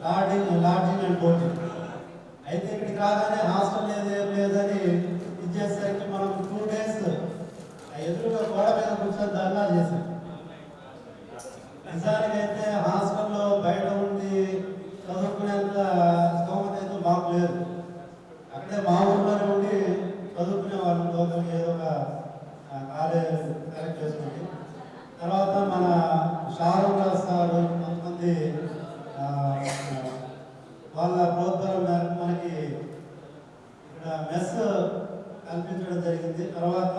లాడ్జింగ్ అండ్ బోర్డింగ్. అయితే ఇక్కడికి రాగానే హాస్టల్ ఏం లేదని ఇచ్చేసరికి మనం 2 days ఎదురుగా గోడ మీద కూర్చొని ధర్నా చేశాం. నిజానికైతే హాస్టల్లో బయట ఉండి చదువుకునేంత స్తోమత అయితే మాకు లేదు. అక్కడే మా ఊళ్ళోనే ఉండి చదువుకునే వాళ్ళం, లోకల్ ఏదో ఒక కాలేజ్ సెలెక్ట్ చేసుకుంది. తర్వాత మన షారూఖ్ సార్ కొంతమంది వాళ్ళ ప్రోత్సాహం మేరకు మనకి ఇక్కడ మెస్ కల్పించడం జరిగింది. తర్వాత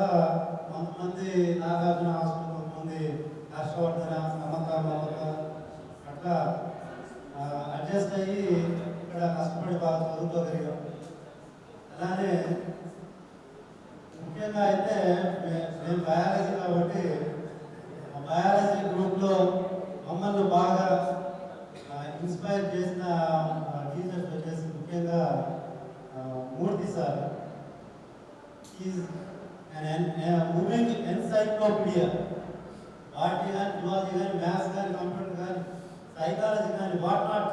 కొంతమంది నాగార్జున హాస్టల్, కొంతమంది హర్షవర్ధన, సమత, మమత అట్లా అడ్జస్ట్ అయ్యి ఇక్కడ కష్టపడి బాగా చదువుకోగలిగాం. అలానే ముఖ్యంగా అయితే మేము బయాలజీ కాబట్టి బయాలజీ గ్రూప్లో మమ్మల్ని బాగా ఇన్స్పైర్ చేసిన టీచర్స్ వచ్చేసి ముఖ్యంగా మూర్తి సార్. Is moving encyclopaedia. వాటి కానీ జువాలజీ కానీ మ్యాథ్స్ కానీ కంప్యూటర్ కానీ సైకాలజీ కానీ వాట్ నాట్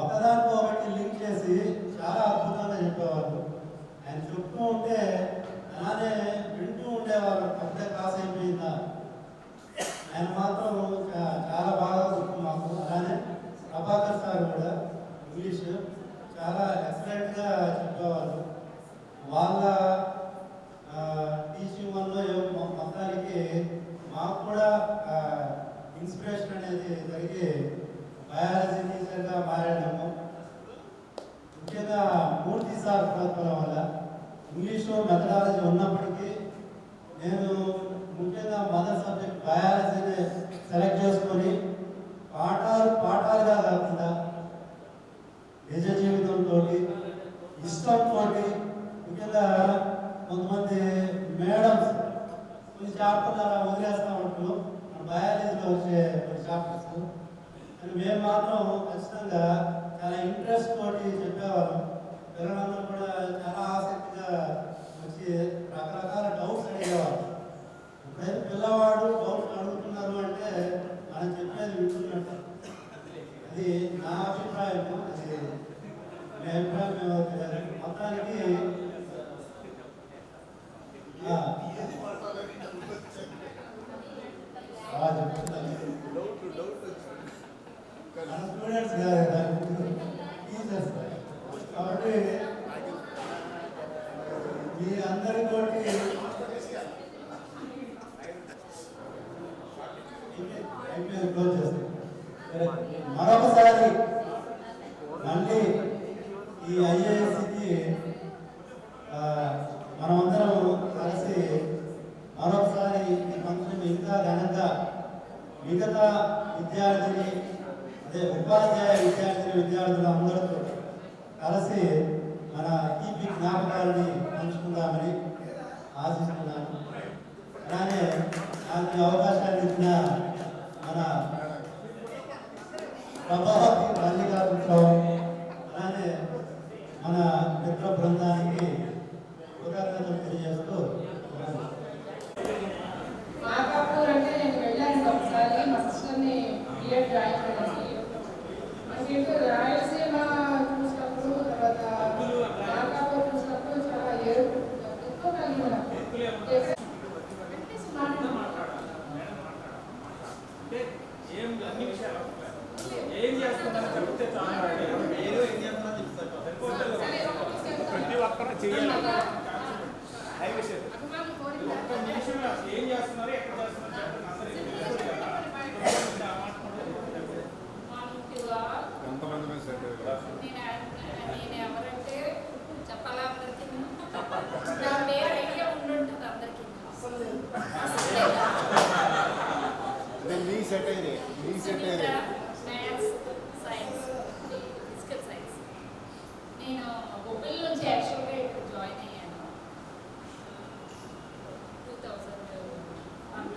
ఒకదానితో ఒకటి లింక్ చేసి చాలా అద్భుతంగా చెప్పేవాళ్ళు. ఆయన చెప్తూ ఉంటే అలానే వింటూ ఉండేవాళ్ళు. పెద్ద క్లాస్ అయిపోయిందా ఆయన మాత్రం చాలా బాగా గుర్తు మాకు. అలానే ప్రభాకర్ సార్ కూడా ఇంగ్లీష్ చాలా ఎక్సలెంట్గా చెప్పేవాళ్ళు. వాళ్ళ టీచింగ్ వల్ల మొత్తానికి మాకు కూడా ఇన్స్పిరేషన్ అనేది జరిగి బయాలజీ టీచర్గా మారాము. ముఖ్యంగా మూర్తి సార్ ప్రోత్సాహం వల్ల ఇంగ్లీషు మెథడాలజీ ఉన్నప్పటికీ నేను ముఖ్యంగా మదర్ సబ్జెక్ట్ బయాలజీని సెలెక్ట్ చేసుకొని పాఠాలుగా కాకుండా నిజ జీవితంతో ఇష్టంతో, ముఖ్యంగా కొంతమంది మేడమ్స్ కొన్ని చాప్టర్లు అలా వదిలేస్తూ ఉంటారు మన బయాలజీలో వచ్చే కొన్ని చాప్టర్స్. కానీ మేము మాత్రం ఖచ్చితంగా చాలా ఇంట్రెస్ట్ తోటి చెప్పేవాళ్ళం. పిల్లలందరూ కూడా చాలా ఆసక్తిగా వచ్చి రకరకాల డౌట్స్ అడిగేవారు. ఎప్పుడైతే పిల్లవాడు డౌట్స్ అడుగుతున్నారు అంటే మనం చెప్పేది వింటున్నట్టు. అది నా అభిప్రాయం. అది మీ అభిప్రాయం మొత్తానికి స్టూడెంట్స్ టీచర్స్ కాబట్టి మీ అందరితోటి క్లోజ్ చేస్తాం. మరొకసారి మళ్ళీ ఈ ఐఏఎస్కి మనమందరం కలిసి మరొకసారి ఈ ఫంక్షన్ ఇంకా ఘనంగా మిగతా విద్యార్థిని అదే ఉపాధ్యాయ విద్యార్థులు అందరితో కలిసి మన తీపి జ్ఞాపకాలని పంచుకుందామని ఆశిస్తున్నాను. అలానే నాకు అవకాశాన్ని ఇచ్చిన మన ప్రభావతి మల్లికార్జునరావు అలానే మన మిత్ర బృందానికి కృతజ్ఞతలు తెలియజేస్తూ మార్కాపూర్ అంటే నేను వెళ్ళాను ఒకసారి మా సిస్టర్ని బిఎడ్ జాయిన్ చేయడానికి. మనకి రాయలసీమ చూసినప్పుడు తర్వాత మార్కాపూర్ చూసినప్పుడు చాలా ఎక్కువ కలిగి ఏం చేస్తుందని చెప్తే ప్రతి ఒక్కరు చేయాలి. ఒక్క నిమిషం ఏం చేస్తున్నారు ఎక్కడ చేస్తున్నారు నేను ఎవరంటే చెప్పాలా అందరికీ నా పేరు ఐడియా ఉండుంటుంది అందరికీ. Maths science physical science. నేను గొప్పల నుంచి యాక్చువల్గా ఇక్కడ జాయిన్ అయ్యాను 2001.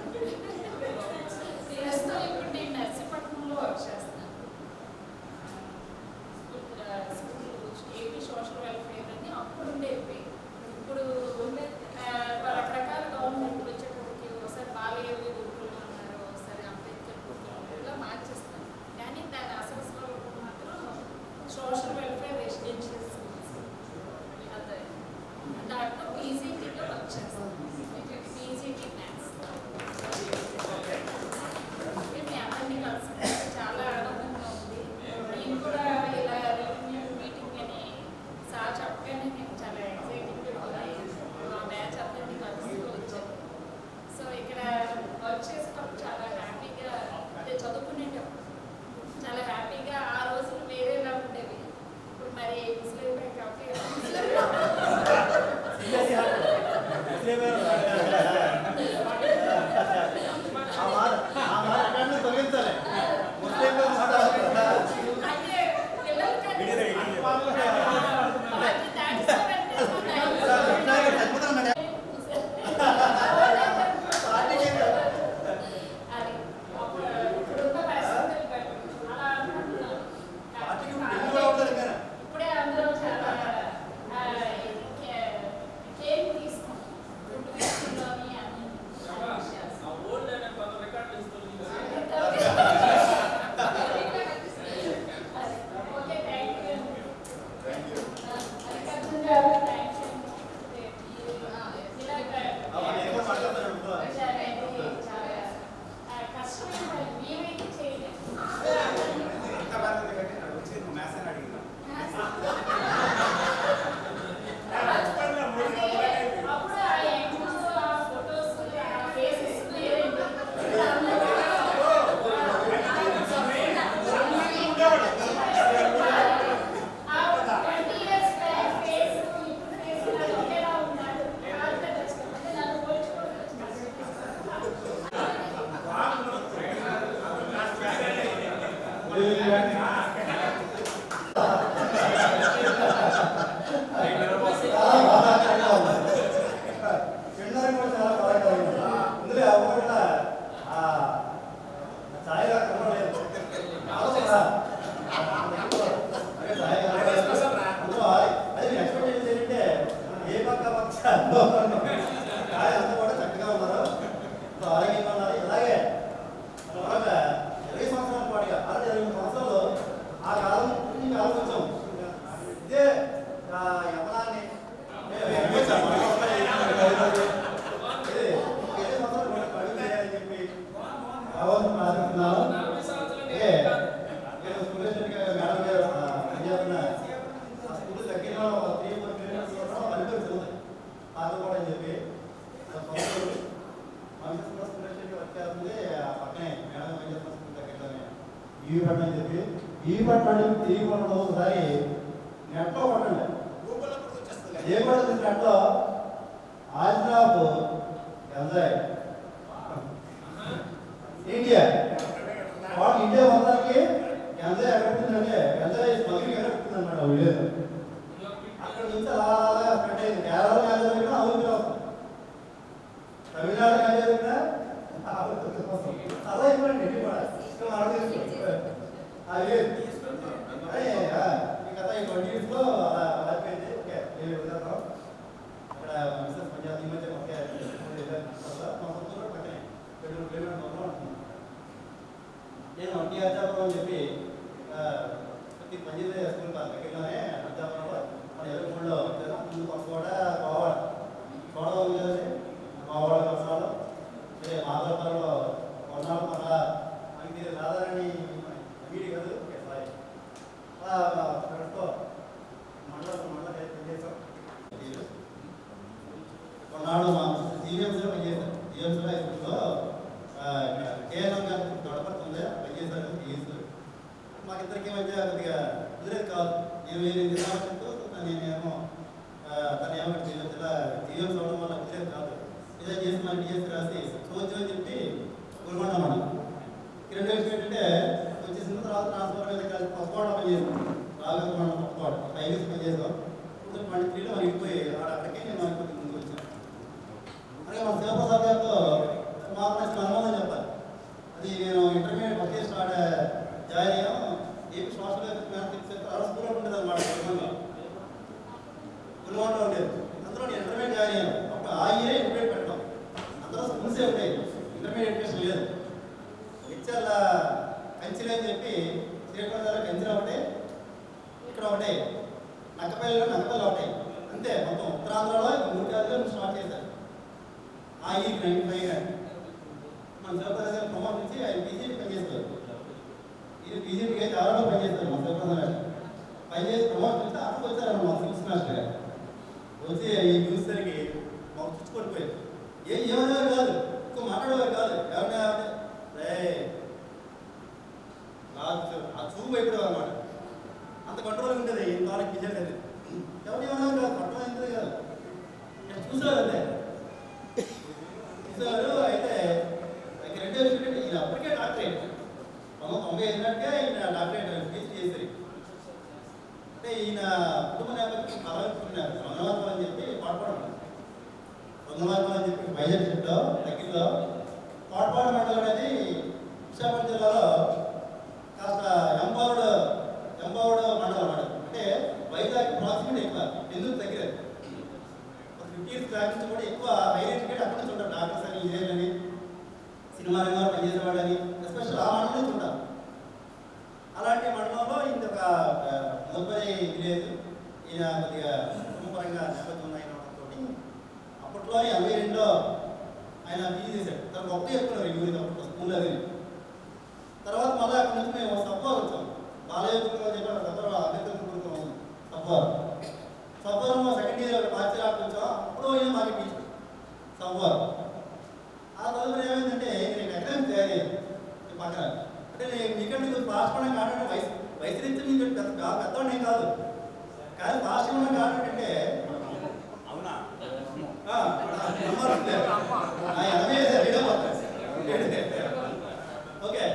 ఓకే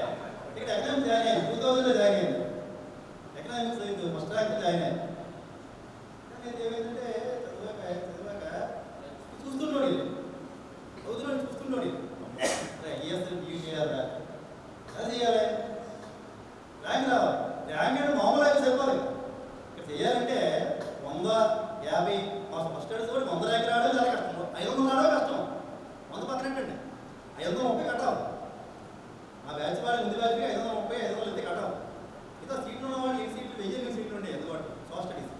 ఇక్కడ ఎగ్జామ్ జాయిన్ అయ్యాను 2000లో జాయిన్ అయ్యాను చూసుకున్నాడు ఈఎస్ఎల్ యూజ్ చేయాలి, ఎలా చేయాలి, ర్యాంక్ రావాలి. ర్యాంక్ అంటే మామూలు ర్యాంక్ సరిపోదు. ఇక్కడ చేయాలంటే 100, 50 ఫస్ట్ స్టడీస్ కూడా 100 ర్యాంక్ రావడం చాలా కష్టం, 500 రావడం కష్టం. 100 పక్కనట్టండి, 530 కట్టాలి. ఆ బ్యాచ్ వాళ్ళు ముందు బ్యాచ్కి 530, 500 ఇంత కట్టాలి. ఇదో సీట్లు ఉన్నవాళ్ళు 8 సీట్లు 1000 సీట్లు ఉంటాయి అందుబాటు సోషల్ స్టడీస్.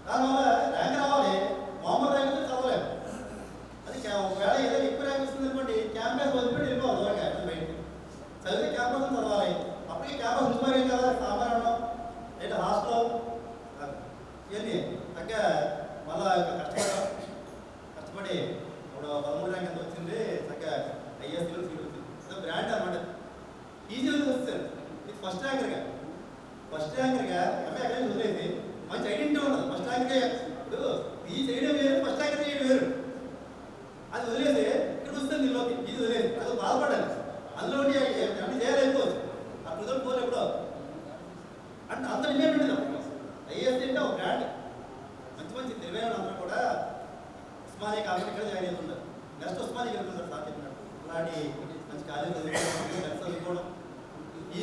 దానివల్ల ర్యాంక్ రావాలి, మామూలు ర్యాంక్ చదవలేము. అది ఒకవేళ ఏదో ఎక్కువ ర్యాంక్ వస్తుంది అనుకోండి, క్యాంపస్ వదిలిపెట్టి వెళ్ళిపోవాలి దూరంగా బయటికి. చదివితే క్యాంపస్ చదవాలి. అప్పటికి క్యాంపస్ ఉస్మాన్ ఏం కదా, సామాన్యం లేదా హాస్టల్ ఇవన్నీ తగ్గ మళ్ళా కష్టపడి ఇప్పుడు 13 ర్యాంక్ ఎంత వచ్చింది, చక్కగా ఐఎస్సీలో సీట్ వచ్చింది. ఇదో బ్రాండ్ అనమాట. ఈజీగా వస్తారు. ఇది ఫస్ట్ ర్యాంకర్గా ఎంఏ ఎక్కడ వదిలేసి మంచి ఐడెంటిటీ ఉన్నది. ఫస్ట్ ర్యాంకర్గా ఇప్పుడు ఈ చేయడం వేరు, ఫస్ట్ ర్యాంకర్ చేయడం వేరు. అది వదిలేసి ఇక్కడ వస్తుంది దీనిలోకి, ఇది వదిలేసి అది బాధపడాలి. అందులో అన్ని చేయాలనుకోవచ్చు. ఆ రిజల్ట్ పోలే ఎప్పుడో అంటే అంత డిమాండ్ ఉంటుంది. ఐఎస్సీ అంటే ఒక బ్రాండ్. మంచి తెలివైన అందరూ కూడా ఉస్మానియా కాబట్టి ఇక్కడ జాయిన్ అవుతుంటారు. నెక్స్ట్ ఉస్మానియాకి వెళ్తుంటారు సార్ చెప్పినట్టు. అలాంటి మంచి కాలేజ్ చదువుకోవడం ఈ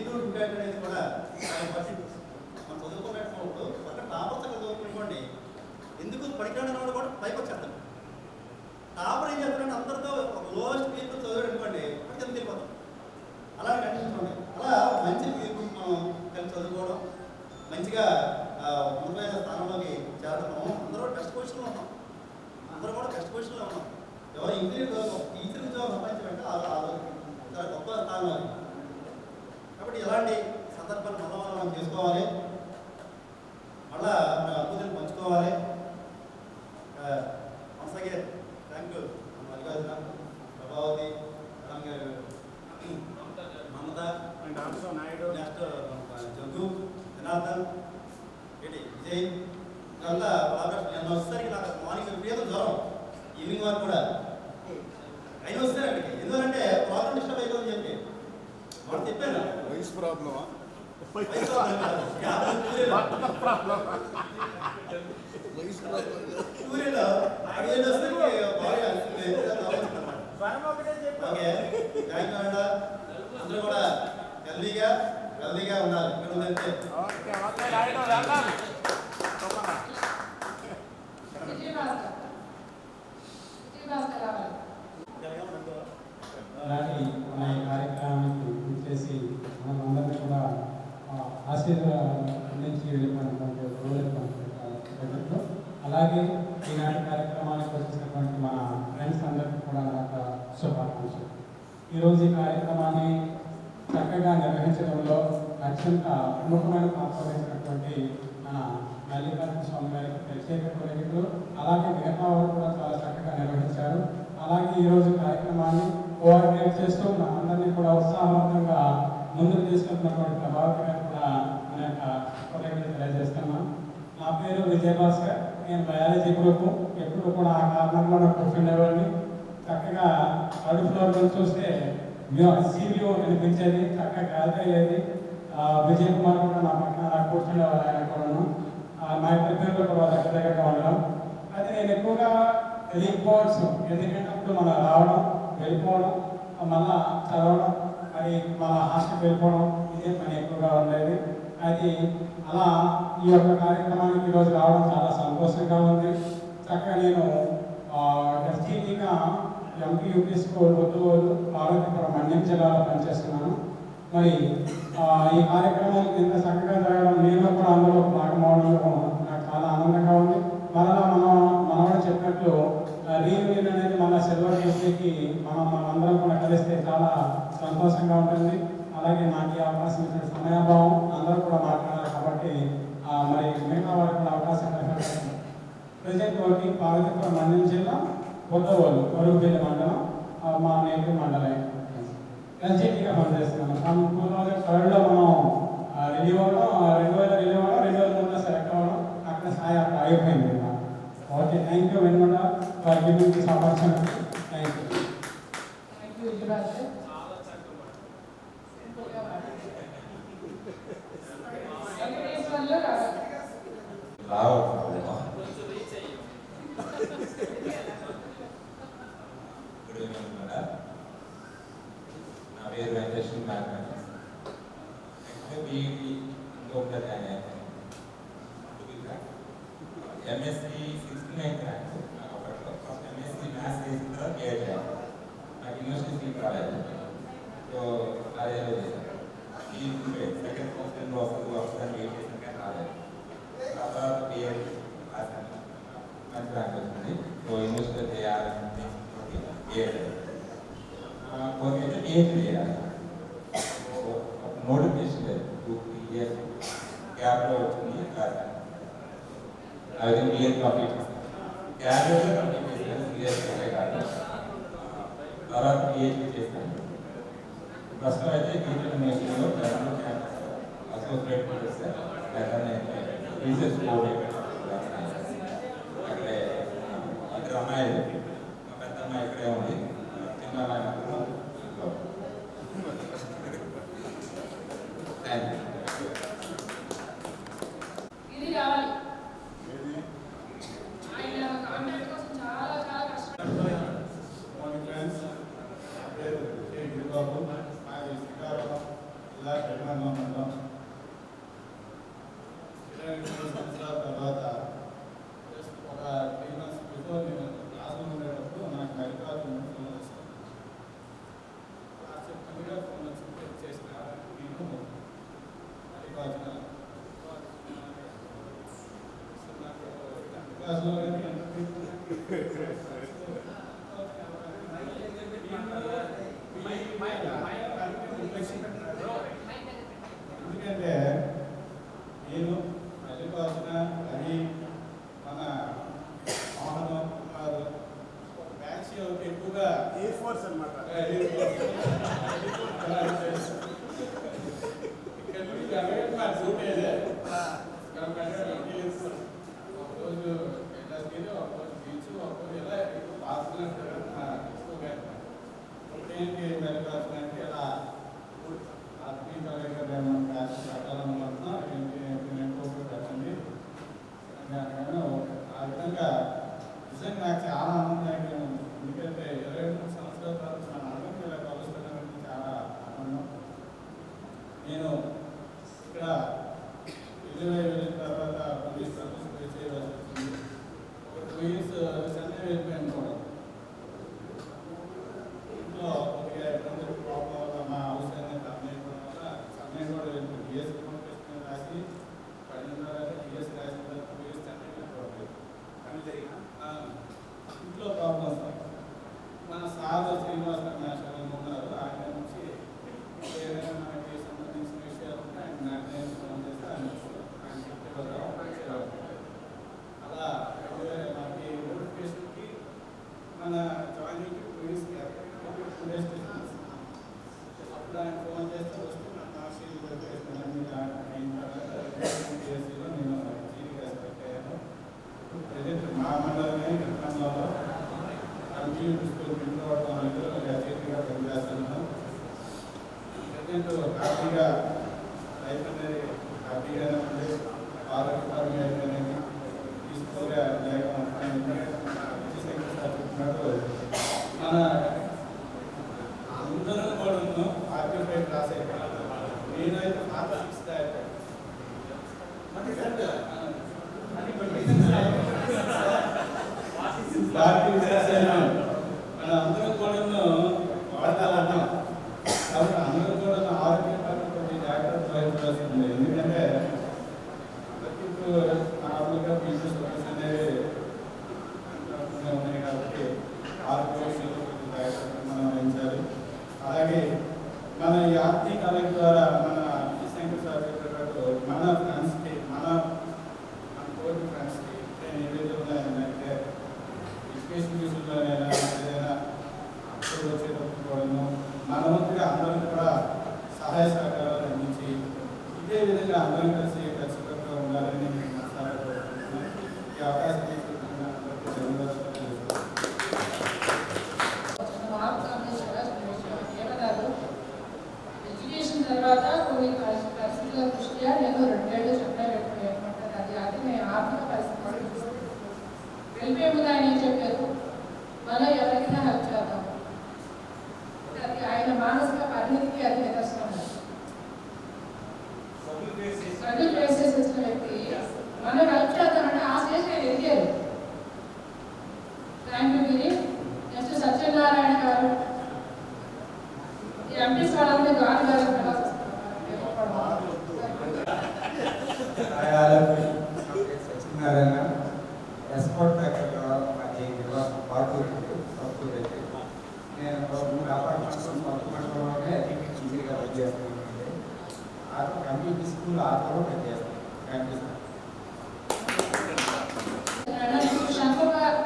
గ్రూప్ ఇంపాక్ట్ అనేది కూడా మనం చదువుకున్నప్పుడు పక్కన టాపర్స్ చదువుకోండి. ఎందుకు పనికిరాని వాడు కూడా పైకి వచ్చేస్తాం. టాపర్ ఏం చేస్తారంటే అందరితో ఒక లోయెస్ట్ పీపుల్ చదివాడు అనుకోండి, అక్కడ కింద వెళ్ళిపోతాం. అలాంటి కండిషన్స్ ఉంటాయి. అలా మంచి పీపుల్ మనం కలిసి చదువుకోవడం, మంచిగా ఉన్నతమైన స్థానంలోకి చేరడం. అందరూ బెస్ట్ పొజిషన్లో ఉన్నాం. అందరూ కూడా బెస్ట్ పొజిషన్లో ఉన్నాం. ఎవరు ఇంజనీర్ టీచర్ ఉద్యోగం సంపాదించాలంటే చాలా గొప్ప స్థానం అది. కాబట్టి ఇలాంటి సందర్భాన్ని మనం చేసుకోవాలి. మళ్ళా మన అనుభూతిని పంచుకోవాలి. మనసాగే thank you Mallikarjuna, Prabhavati madam గారు, మమత, నెక్స్ట్ జగ్గు, జనార్దన్, విజయ్, ఇదంతా బాలకృష్ణ. నేను వచ్చేసరికి నాకు మార్నింగ్ విపరీతం జ్వరం, ఈవినింగ్ వరకు కూడా అయినా వస్తారు అక్కడికి. ఎందుకంటే ప్రాబ్లం డిస్టర్బ్ అవుతుందని చెప్పి వాడు చెప్పాను. వయసు ప్రాబ్లమా? సూర్యుడు అడిగిన బాగా ఓకే థ్యాంక్ యూ అండి. అందరూ కూడా హెల్దీగా ఉండాలి. ఇక్కడ ఉందంటే అలాంటి మన ఈ కార్యక్రమానికి చేసి మనందరినీ కూడా అందించి వెళ్ళిపోయినటువంటి రోజులు. అలాగే ఈనాటి కార్యక్రమానికి వచ్చేసినటువంటి మన ఫ్రెండ్స్ అందరికీ కూడా నాకు శుభాకాంక్షలు. ఈరోజు ఈ కార్యక్రమాన్ని చక్కగా నిర్వహించడంలో అత్యంత ప్రముఖమైన పాత్ర వహించినటువంటి మన మల్లికార్జున స్వామి గారికి ప్రత్యేక కృతజ్ఞతలు. అలాగే మిగతా వారు కూడా చాలా చక్కగా నిర్వహించారు. అలాగే ఈరోజు కార్యక్రమాన్ని కోఆర్డినేట్ చేస్తూ మనందరినీ కూడా ఉత్సాహవంతంగా ముందుకు తీసుకెళ్తున్నటువంటి ప్రభావిత గారు కూడా మన యొక్క కృతజ్ఞతలు తెలియజేస్తున్నాం. నా పేరు విజయభాస్కర్. నేను బయాలజీ గ్రూప్ ఎప్పుడు కూడా ఆ కారణంలో నాకు కూర్చుండేవాడిని. చక్కగా థర్డ్ ఫ్లోర్ నుంచి చూస్తే సిబిఓ అనిపించేది, చక్కగా గ్యాలరీ అయ్యేది. విజయ్ కుమార్ కూడా నా పక్కన అలా కూర్చుండేవాళ్ళు. ఆయన కూడాను మా ఇద్దరి పేర్లు కూడా దగ్గరగా ఉండడం. అయితే నేను ఎక్కువగా రిపోర్ట్స్ ఎందుకంటే అప్పుడు మనం రావడం వెళ్ళిపోవడం, మళ్ళా చదవడం, మరి మన హాస్టల్కి వెళ్ళిపోవడం, ఇదే పని ఎక్కువగా ఉండేది. అది అలా ఈ యొక్క కార్యక్రమానికి ఈరోజు రావడం చాలా సంతోషంగా ఉంది. చక్కగా నేను ఎస్టీగా ఎంపీయూపీ స్కూల్ ఒత్తుగోలు పార్వతీపురం మన్యం జిల్లాలో పనిచేస్తున్నాను. మరి ఈ కార్యక్రమం ఇంత చక్కగా జరగడం, నేను కూడా అందులో భాగమవడం నాకు చాలా ఆనందంగా ఉంది. మరలా మనవాడు చెప్పినట్లు రీయూనియన్ అనేది మన సిల్వర్ జూబ్లీకి మనందరం కూడా కలిస్తే చాలా సంతోషంగా ఉంటుంది. అలాగే నాకు ఈ అవకాశం ఇచ్చిన సమయాభావం, అందరూ కూడా మాట్లాడారు కాబట్టి మరి మిగతా వారికి కూడా అవకాశం కల్పించారు. ప్రజెంట్ వర్కింగ్ పార్వతీపురం మండలం జిల్లా కొత్తవోలు వరుగుపల్లి మండలం మా నేటి మండలం ఎస్జీటీగా పనిచేస్తున్నాను. 2003లో మనం రిలీవ్ అవ్వడం, 2003లో సెలెక్ట్ అవ్వడం, అక్కడ స్థాయి అక్కడ అయిపోయింది. Okay, thank you very much for giving this opportunity. Thank you. కూడా నా పేరు వెంకటేశ్వర మ్యాథమెటిక్స్ బీఈడి ఇంకొకటి జాయిన్ అయ్యాను ఎంఎస్సి 69 ర్యాంక్ నాకు అప్పట్లో ఫస్ట్ ఎంఎస్సి మ్యాథ్స్ చేసిన తర్వాత బిఎడ్ అయ్యాను నాకు యూనివర్సిటీ సీట్ రాలేదు సో అదేదో చేశాను ఈ సెకండ్ కౌన్సిలింగ్లో వస్తుందని వెయిట్ చేసిన కానీ రాలేదు ఆ తర్వాత బిఎడ్ రాశాను మంచి ర్యాంక్ వచ్చింది సో యూనివర్సిటీ చేయాలని బిఎడ్ కోరికైతే పిహెచ్డీ చేయాలి నోటిఫికేషన్ లేదు 2-3 ఇయర్స్ గ్యాప్లో వచ్చింది రాశాను అది బిఎడ్ కంప్లీట్ చేశాను గ్యాప్లో కంప్లీట్ చేశాను సీరియస్గా కాదు తర్వాత పిహెచ్డీ చేశాను ప్రస్తుతం అయితే గీతం యూనివర్సిటీలో Bengaluru campus associate professor research coordinator అక్కడే ఇద్దరు అమ్మాయిలు మా పెద్ద అమ్మాయి ఇక్కడే ఉంది చిన్న అమ్మాయి మాత్రం థ్యాంక్ యూ. ఇది రావాలి ఆయన కాంట్రాక్ట్ కోసం చాలా చాలా కష్టపడుతున్నారు. తర్వాత ఒక 3 months బిఫోర్ నేను క్లాస్లో ఉండేటప్పుడు నాకు మల్లికార్జున ఫోన్ వచ్చింది. చెప్పగా ఫోన్ వచ్చి చేసిన నేను మల్లికార్జున క్లాస్లో ఎందుకంటే నేను మల్లికార్జున అది మన మోహన్ కుమార్ బ్యాచ్ ఎక్కువగా ఎయిర్ ఫోర్స్ అనమాట ఇక్కడ నుంచి అమెరికా చూడేదే ఒకరోజు ఇండస్ట్రీలో ఒకరోజు బీచ్ ఒకరోజు ఇలా బాగుంటున్నారు ఏంటి మల్లికార్జున అంటే ఇలా ఆ విధంగా నిజంగా నాకు చాలా ఆనందంగా ఉంది. ఎందుకంటే 23 సంవత్సరాల తర్వాత మన అందరం ఇలా కలుస్తున్నారంటే చాలా ఆనందం. నేను ఇక్కడ వెళ్ళిన తర్వాత పోలీస్ సర్వీస్ పే చేయవలసి వచ్చింది. ఒక 2 years చెన్నై వెళ్ళిపోయాను కూడా. ఇంట్లో కొద్దిగా ఇబ్బంది ప్రాబ్లం వల్ల మా అవసరాన్ని తరలించడం వల్ల చెన్నై కూడా వెళ్ళిపోయింది. బిఎస్ కమ్యూనికేషన్ రాసి పడిన తర్వాత బిఎస్ రాసిన తర్వాత 2 years చెన్నై వెళ్ళిపోవాలి. ఇంట్లో ప్రాబ్లమ్స్ మన సార్ శ్రీనివాస నాశనం ఉన్నారు. ఆయన నుంచి ఏదైనా మనకి సంబంధించిన విషయాలు ఉంటే ఆయన నాకు నేను ఫోన్ చేస్తే ఆయన చెప్పేవారు. అలా మనకి నోటిఫికేషన్కి మన జాయినింగ్కి 2 years అప్పుడు ఆయన ఫోన్ చేస్తే వస్తే నా మార్షీలు పెట్టేస్తానని అయిన తర్వాత బిఎస్సీలో నేను జీడీ ఎస్పెక్ట్ అయ్యాను. ప్రజెంట్ మా మండలమే కృష్ణంలో కంటిన్యూ స్కూల్ పిలుపుకోవడంలో జీడీగా పనిచేస్తున్నాను. ప్రజెంట్ హ్యాపీగా లైఫ్ అనేది హ్యాపీగానే ఉంది. ఆరోగ్యపరంగా అయిపోయినది పీస్ఫుల్గా చెప్పినట్టు మన అందరూ కూడా ఆర్టిఫై క్లాస్ అయిపోయాను. నేనైతే 46 అయిపోయాను. మన అందరం కూడా వాడతాలన్నాం. కాబట్టి అందరూ కూడా ఆరోగ్యపరంగా కొంచెం జాగ్రత్త వహించాల్సింది. ఎందుకంటే ఇప్పుడు నార్మల్గా బిజినెస్ సర్వీస్ అనేవి ఉన్నాయి కాబట్టి ఆరోగ్య విషయంలో కొంచెం జాగ్రత్త మనం వహించాలి. అలాగే మన ఈ ఆర్టీ కాలేజ్ ద్వారా మన శంకర్ సార్ చెప్పేటట్టు మన ఫ్రెండ్స్కి మన తోటి ఫ్రెండ్స్కి నేను ఏ విధంగా ఏంటంటే ఎడ్యుకేషన్ విషయంలోనైనా ఏదైనా అప్పుడు వచ్చేటప్పుడు కూడా మన వంతుగా అందరం కూడా సహాయ సహకారాలు అందించి ఇదే విధంగా అందరం కలిసి ఖచ్చితంగా ఉండాలని నేను మనసారా ఈ అవకాశం తీసుకుంటున్నాను. అందరికీ ధన్యవాదాలు. ఎడ్యుకేషన్ తర్వాత కొన్ని పరిస్థితుల దృష్ట్యా నేను 2 ఏళ్ళు చెన్నై వెళ్ళిపోయాను. అది నేను ఆర్థిక పరిస్థితి వెళ్ళిపోయే ముందు ఆయన ఏం చెప్పారు, మనం ఎవరికైనా హెల్ప్ చేద్దాం, నేను అపార్ట్మెంట్లోనే ఈజీగా వచ్చేస్తున్నానండి. కమ్యూనిటీ స్కూల్ ఆటలో నేను చేస్తాను. Thank you sir. శంకర్ గారు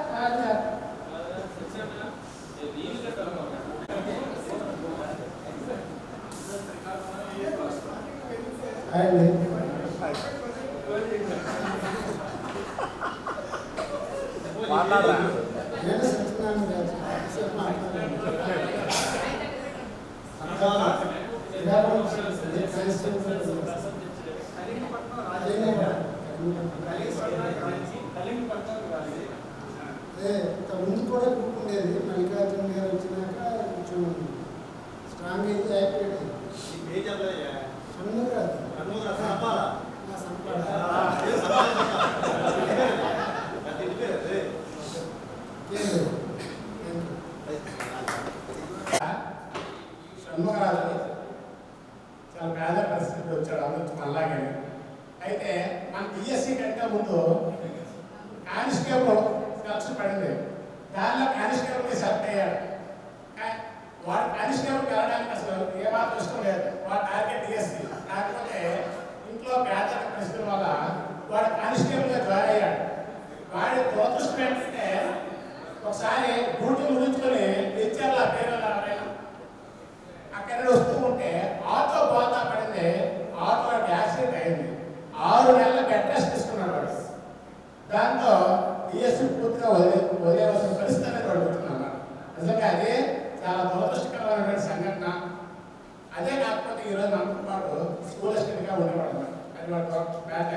ముందు కూడా గ్రూప్ ఉండేది. మల్లికార్జున గారు వచ్చినాక కొంచెం స్ట్రాంగ్ అయితే యాక్టివేట్ షణ్ముఖరాజు చాలా పేద పరిస్థితి వచ్చాడు. అందరూ అలాగే. అయితే మన బిఎస్సి కంటే ముందు కానిస్టేబుల్ సెలక్షన్ పడింది. దానిలో కానిస్టేబుల్కి సెలెక్ట్ అయ్యాడు. వాడు కానిస్టేబుల్ వెళ్ళడానికి అసలు ఏమాత్రం ఇష్టం లేదు. వాడు టార్గెట్ బిఎస్సి. కాకపోతే ఇంట్లో పేదరిక పరిస్థితుల వల్ల వాడు కానిస్టేబుల్గా జాయిన్ అయ్యాడు. వాడి దురదృష్టం ఏంటంటే ఒకసారి డ్యూటీ ముగించుకొని తెచ్చారు ఆ పేరు అక్కడ వస్తూ ఉంటే ఆటో బోల్తా పడింది. ఆటో యాక్సిడెంట్ అయింది. 6 నెలల బెడ్ రెస్ట్ తీసుకున్నాడు వాడు. దాంతో బిఎస్సి పూర్తిగా వదిలేవలసిన పరిస్థితి అనేది అడుగుతున్నాను. నిజంగా అదే చాలా దురదృష్టకరమైన సంఘటన. అదే కాకపోతే ఈరోజు మనతో పాటు స్కూల్ అసిస్టెంట్గా ఉండేవాడు. అది వాడు బ్యాడ్